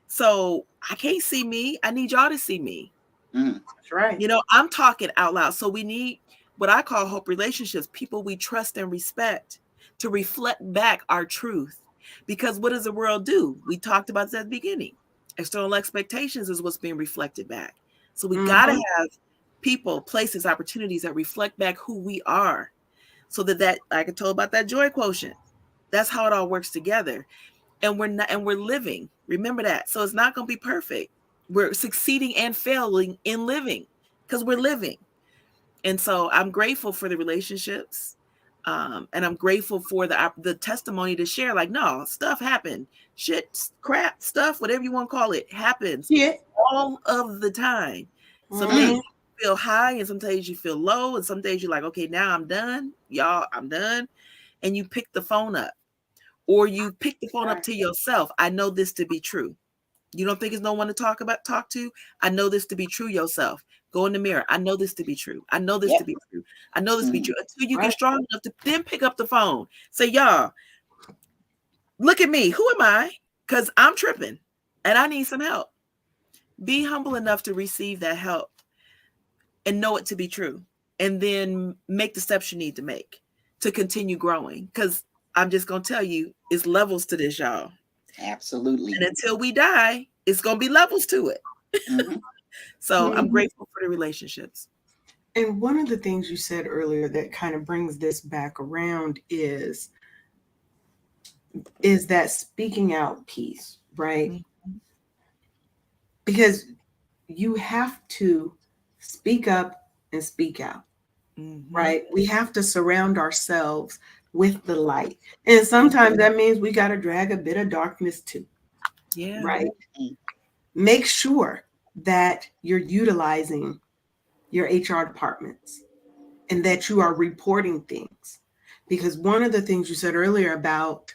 [SPEAKER 2] So I can't see me. I need y'all to see me.
[SPEAKER 1] That's right.
[SPEAKER 2] You know, I'm talking out loud. So we need what I call hope relationships, people we trust and respect to reflect back our truth. Because what does the world do? We talked about this at the beginning. External expectations is what's being reflected back. So we got to have people, places, opportunities that reflect back who we are. So that like I told about that joy quotient, that's how it all works together. And we're living. Remember that. So it's not going to be perfect. We're succeeding and failing in living because we're living. And so I'm grateful for the relationships. And I'm grateful for the testimony to share. Like, no, stuff happened. Shit, crap, stuff, whatever you want to call it, happens all of the time. Some days you feel high and some days you feel low. And some days you're like, okay, now I'm done. Y'all, I'm done. And you pick the phone up. Or you pick the phone up to yourself. I know this to be true. You don't think there's no one to talk to? I know this to be true yourself. Go in the mirror. I know this to be true. I know this to be true. I know this to be true. Until you get strong enough to then pick up the phone. Say, y'all, look at me. Who am I? Because I'm tripping and I need some help. Be humble enough to receive that help and know it to be true. And then make the steps you need to make to continue growing. Because I'm just going to tell you, it's levels to this, y'all.
[SPEAKER 3] Absolutely.
[SPEAKER 2] And until we die, it's going to be levels to it. So I'm grateful for the relationships.
[SPEAKER 1] And one of the things you said earlier that kind of brings this back around is that speaking out piece, right? Because you have to speak up and speak out, right? We have to surround ourselves with the light. And sometimes that means we got to drag a bit of darkness too.
[SPEAKER 2] Yeah.
[SPEAKER 1] Right. Make sure that you're utilizing your HR departments and that you are reporting things. Because one of the things you said earlier about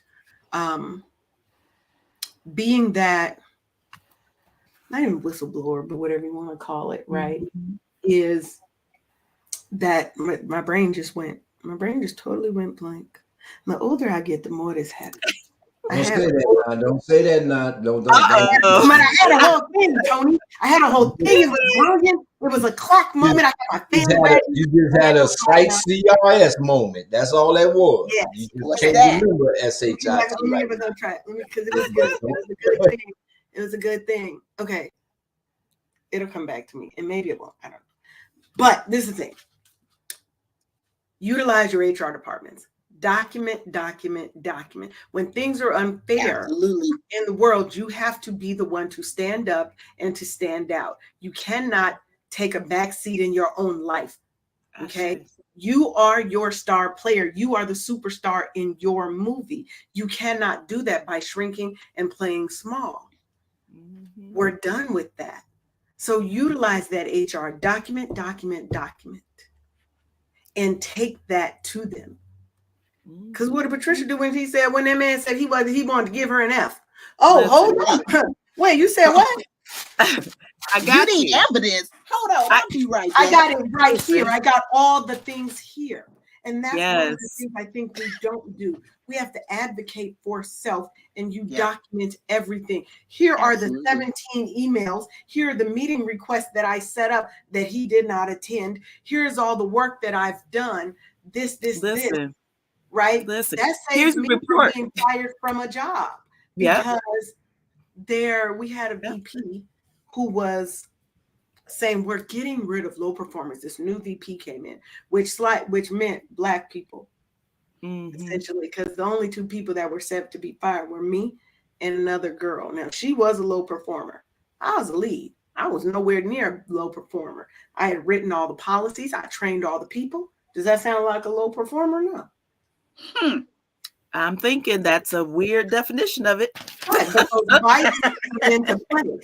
[SPEAKER 1] being that, not even whistleblower, but whatever you want to call it, right? Is that my brain just totally went blank. The older I get, the more this happens.
[SPEAKER 4] Don't say that now. Don't.
[SPEAKER 1] But I had a whole thing, Tony. I had a whole thing. It was brilliant. It was a clock moment. I got my fan ready.
[SPEAKER 4] You just had a slight CRS moment. That's all that was.
[SPEAKER 1] Yes.
[SPEAKER 4] You just can't remember SHIT.
[SPEAKER 1] Let me try it. Because it was good. It was a good thing. It was a good thing. Okay. It'll come back to me. And maybe it won't. I don't know. But this is the thing. Utilize your HR departments. Document. When things are unfair in the world, you have to be the one to stand up and to stand out. You cannot take a back seat in your own life. Okay. You are your star player. You are the superstar in your movie. You cannot do that by shrinking and playing small. We're done with that. So utilize that HR, document, and take that to them. Because what did Patricia do when that man said he wanted to give her an F? Oh, hold on. Wait, you said what?
[SPEAKER 2] I got
[SPEAKER 3] you. Need evidence. Hold on, I'll be right back.
[SPEAKER 1] I got it right here. I got all the things here. And that's one of the
[SPEAKER 2] Yes.
[SPEAKER 1] things I think we don't do. We have to advocate for self, and you document everything. Here are the 17 emails. Here are the meeting requests that I set up that he did not attend. Here's all the work that I've done. This, right?
[SPEAKER 2] Listen.
[SPEAKER 1] That saves me from being fired from a job. Because we had a VP who was saying we're getting rid of low performers. This new VP came in, which meant Black people, essentially, because the only two people that were set to be fired were me and another girl. Now, she was a low performer. I was a lead. I was nowhere near a low performer. I had written all the policies. I trained all the people. Does that sound like a low performer? No.
[SPEAKER 2] I'm thinking that's a weird definition of it.
[SPEAKER 1] Right, but those bites into play.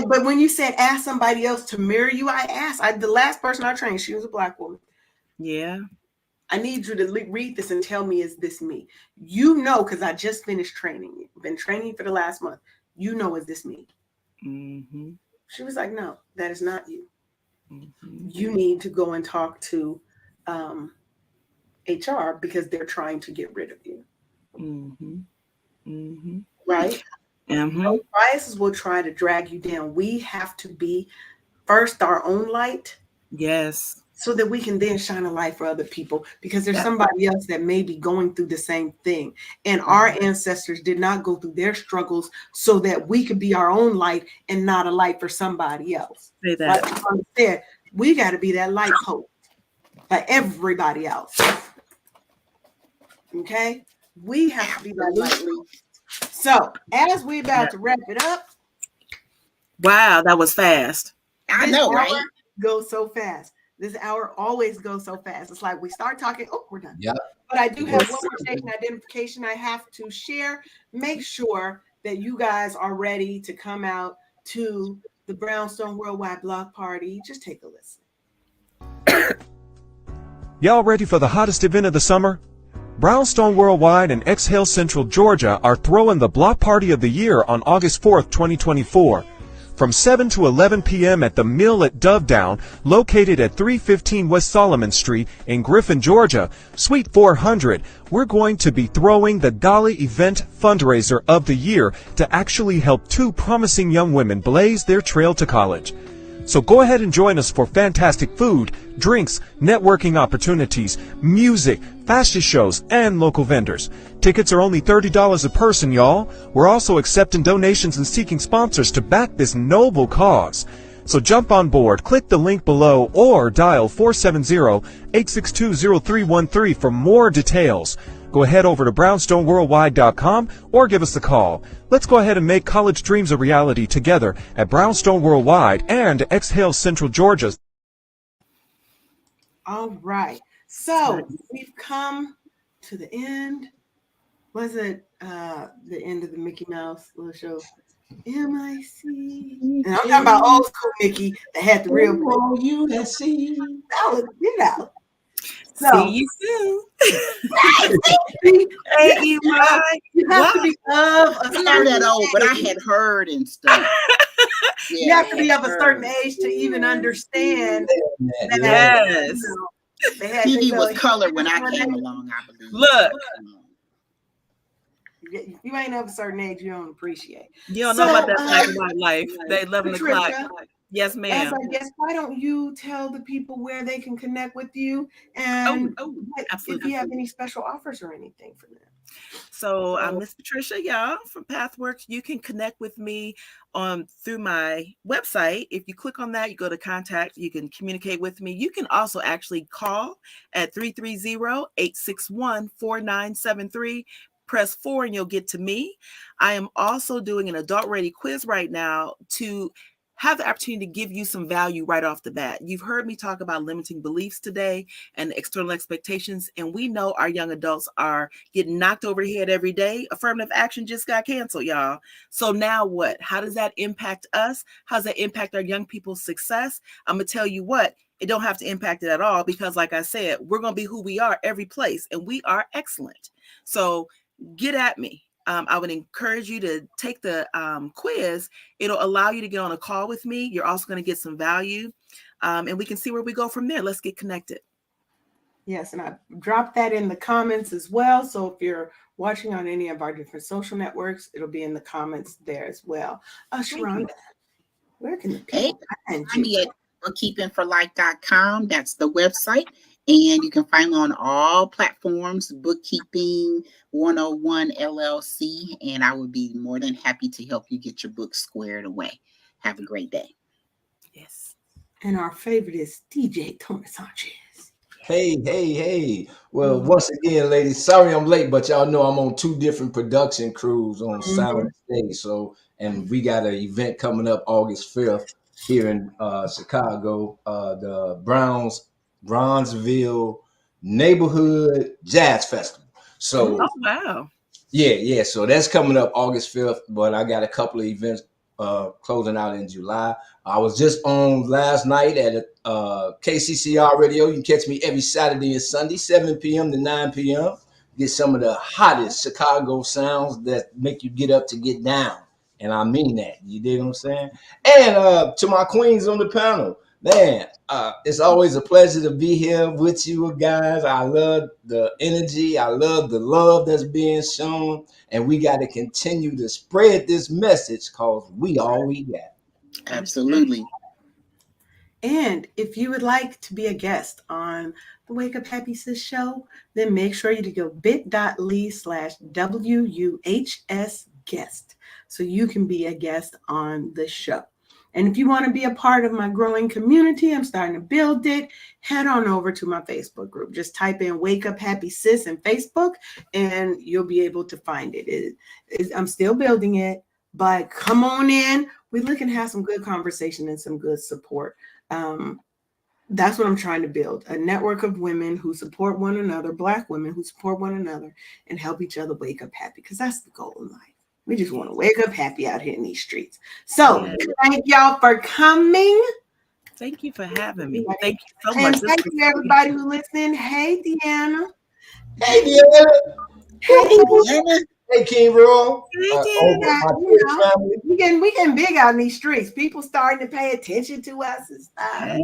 [SPEAKER 1] But when you said ask somebody else to mirror you, I asked. The last person I trained, she was a Black woman.
[SPEAKER 2] Yeah.
[SPEAKER 1] I need you to read this and tell me, is this me? You know, because I just finished training you. Been training for the last month. You know, is this me?
[SPEAKER 2] Mm-hmm.
[SPEAKER 1] She was like, no, that is not you.
[SPEAKER 2] Mm-hmm.
[SPEAKER 1] You need to go and talk to HR because they're trying to get rid of you.
[SPEAKER 2] Mm-hmm. Mm-hmm.
[SPEAKER 1] Right?
[SPEAKER 2] Mm-hmm.
[SPEAKER 1] No, biases will try to drag you down. We have to be first our own light.
[SPEAKER 2] Yes.
[SPEAKER 1] So that we can then shine a light for other people, because there's somebody else that may be going through the same thing. And our ancestors did not go through their struggles so that we could be our own light and not a light for somebody else.
[SPEAKER 2] Say that.
[SPEAKER 1] Like I said, we got to be that light post for everybody else. Okay? We have to be that light. So, as we're about to wrap it up.
[SPEAKER 2] Wow, that was fast.
[SPEAKER 3] I know, right?
[SPEAKER 1] Goes so fast. This hour always goes so fast. It's like we start talking, we're done.
[SPEAKER 4] Yeah.
[SPEAKER 1] But I do have one more station identification I have to share. Make sure that you guys are ready to come out to the Brownstone Worldwide Block Party. Just take a listen.
[SPEAKER 5] Y'all ready for the hottest event of the summer? Brownstone Worldwide and Exhale Central Georgia are throwing the Block Party of the Year on August 4th, 2024. From 7 to 11 p.m. at the Mill at Dovedown, located at 315 West Solomon Street in Griffin, Georgia, Suite 400, we're going to be throwing the Gala Event Fundraiser of the Year to actually help two promising young women blaze their trail to college. So go ahead and join us for fantastic food, drinks, networking opportunities, music, fashion shows, and local vendors. Tickets are only $30 a person, y'all. We're also accepting donations and seeking sponsors to back this noble cause. So jump on board, click the link below, or dial 470-862-0313 for more details. Go ahead over to brownstoneworldwide.com or give us a call. Let's go ahead and make college dreams a reality together at Brownstone Worldwide and Exhale Central Georgia.
[SPEAKER 1] All right. So we've come to the end. Was it the end of the Mickey Mouse little show? MIC. And I'm talking about old school Mickey that had the real
[SPEAKER 4] WUHS.
[SPEAKER 1] So,
[SPEAKER 2] see you soon.
[SPEAKER 1] Hey, you have to be of a
[SPEAKER 3] I'm not that old, but I had heard and stuff.
[SPEAKER 1] You have to be of a certain age to even understand.
[SPEAKER 2] Yes.
[SPEAKER 3] TV was color when I came along, I believe.
[SPEAKER 2] Look.
[SPEAKER 1] You ain't of a certain age, you don't appreciate.
[SPEAKER 2] You don't know about that black and white life. They 11 o'clock. Yes, ma'am.
[SPEAKER 1] As I guess, why don't you tell the people where they can connect with you, and
[SPEAKER 2] absolutely.
[SPEAKER 1] if you have any special offers or anything for them.
[SPEAKER 2] So I'm Miss Patricia, y'all, from Pathworks. You can connect with me through my website. If you click on that, you go to contact, you can communicate with me. You can also actually call at 330-861-4973. Press 4 and you'll get to me. I am also doing an adult ready quiz right now to have the opportunity to give you some value right off the bat. You've heard me talk about limiting beliefs today and external expectations, and we know our young adults are getting knocked over the head every day. Affirmative action just got canceled, y'all. So now what? How does that impact us? How does that impact our young people's success? I'm going to tell you what, it don't have to impact it at all, because like I said, we're going to be who we are every place, and we are excellent. So get at me. I would encourage you to take the quiz. It'll allow you to get on a call with me. You're also going to get some value, and we can see where we go from there. Let's get connected.
[SPEAKER 1] Yes, and I dropped that in the comments as well. So if you're watching on any of our different social networks, it'll be in the comments there as well. Sharonda, where can the people find you?
[SPEAKER 3] Me at bookkeepingforlife.com. That's the website. And you can find me on all platforms, Bookkeeping 101 LLC. And I would be more than happy to help you get your book squared away. Have a great day.
[SPEAKER 2] Yes.
[SPEAKER 1] And our favorite is DJ Tony Sanchez.
[SPEAKER 4] Hey. Well, once again, ladies, sorry I'm late, but y'all know I'm on 2 different production crews on Sound Stage. So, and we got an event coming up August 5th here in Chicago, the Bronzeville Neighborhood Jazz Festival. So,
[SPEAKER 2] oh, wow.
[SPEAKER 4] Yeah. So that's coming up August 5th, but I got a couple of events closing out in July. I was just on last night at KCCR Radio. You can catch me every Saturday and Sunday, 7 p.m. to 9 p.m. Get some of the hottest Chicago sounds that make you get up to get down. And I mean that. You dig what I'm saying? And to my queens on the panel, man, it's always a pleasure to be here with you guys. I love the energy. I love the love that's being shown. And we got to continue to spread this message because we all we got.
[SPEAKER 3] Absolutely.
[SPEAKER 1] And if you would like to be a guest on the Wake Up Happy Sis show, then make sure you go bit.ly/WUHS guest so you can be a guest on the show. And if you want to be a part of my growing community, I'm starting to build it, head on over to my Facebook group. Just type in Wake Up Happy Sis in Facebook and you'll be able to find it. I'm still building it, but come on in. We're looking to have some good conversation and some good support. That's what I'm trying to build, a network of women who support one another, Black women who support one another and help each other wake up happy, because that's the goal in life. We just want to wake up happy out here in these streets. So thank y'all for coming.
[SPEAKER 2] Thank you for having me. Thank you so
[SPEAKER 1] and
[SPEAKER 2] much.
[SPEAKER 1] Thank you everybody who listened. Hey, Deanna.
[SPEAKER 4] Hey, Deanna.
[SPEAKER 1] Hey, Deanna.
[SPEAKER 4] Hey, King Roy.
[SPEAKER 1] We getting big out in these streets. People starting to pay attention to us and stuff.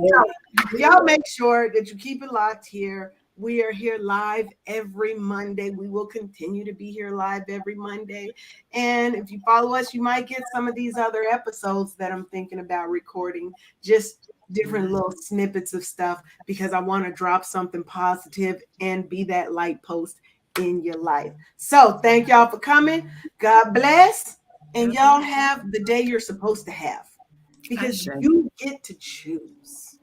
[SPEAKER 1] Y'all make sure that you keep it locked here. We are here live every Monday. We will continue to be here live every Monday. And if you follow us, you might get some of these other episodes that I'm thinking about recording, just different little snippets of stuff, because I want to drop something positive and be that light post in your life. So thank y'all for coming. God bless. And y'all have the day you're supposed to have, because you get to choose.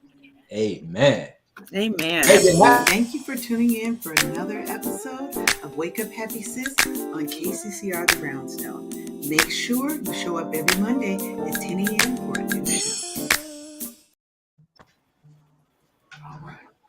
[SPEAKER 4] Amen.
[SPEAKER 2] Amen.
[SPEAKER 1] Thank you for tuning in for another episode of Wake Up Happy Sis on KCCR The Brownstone. Make sure you show up every Monday at 10 a.m. for a new show. All right.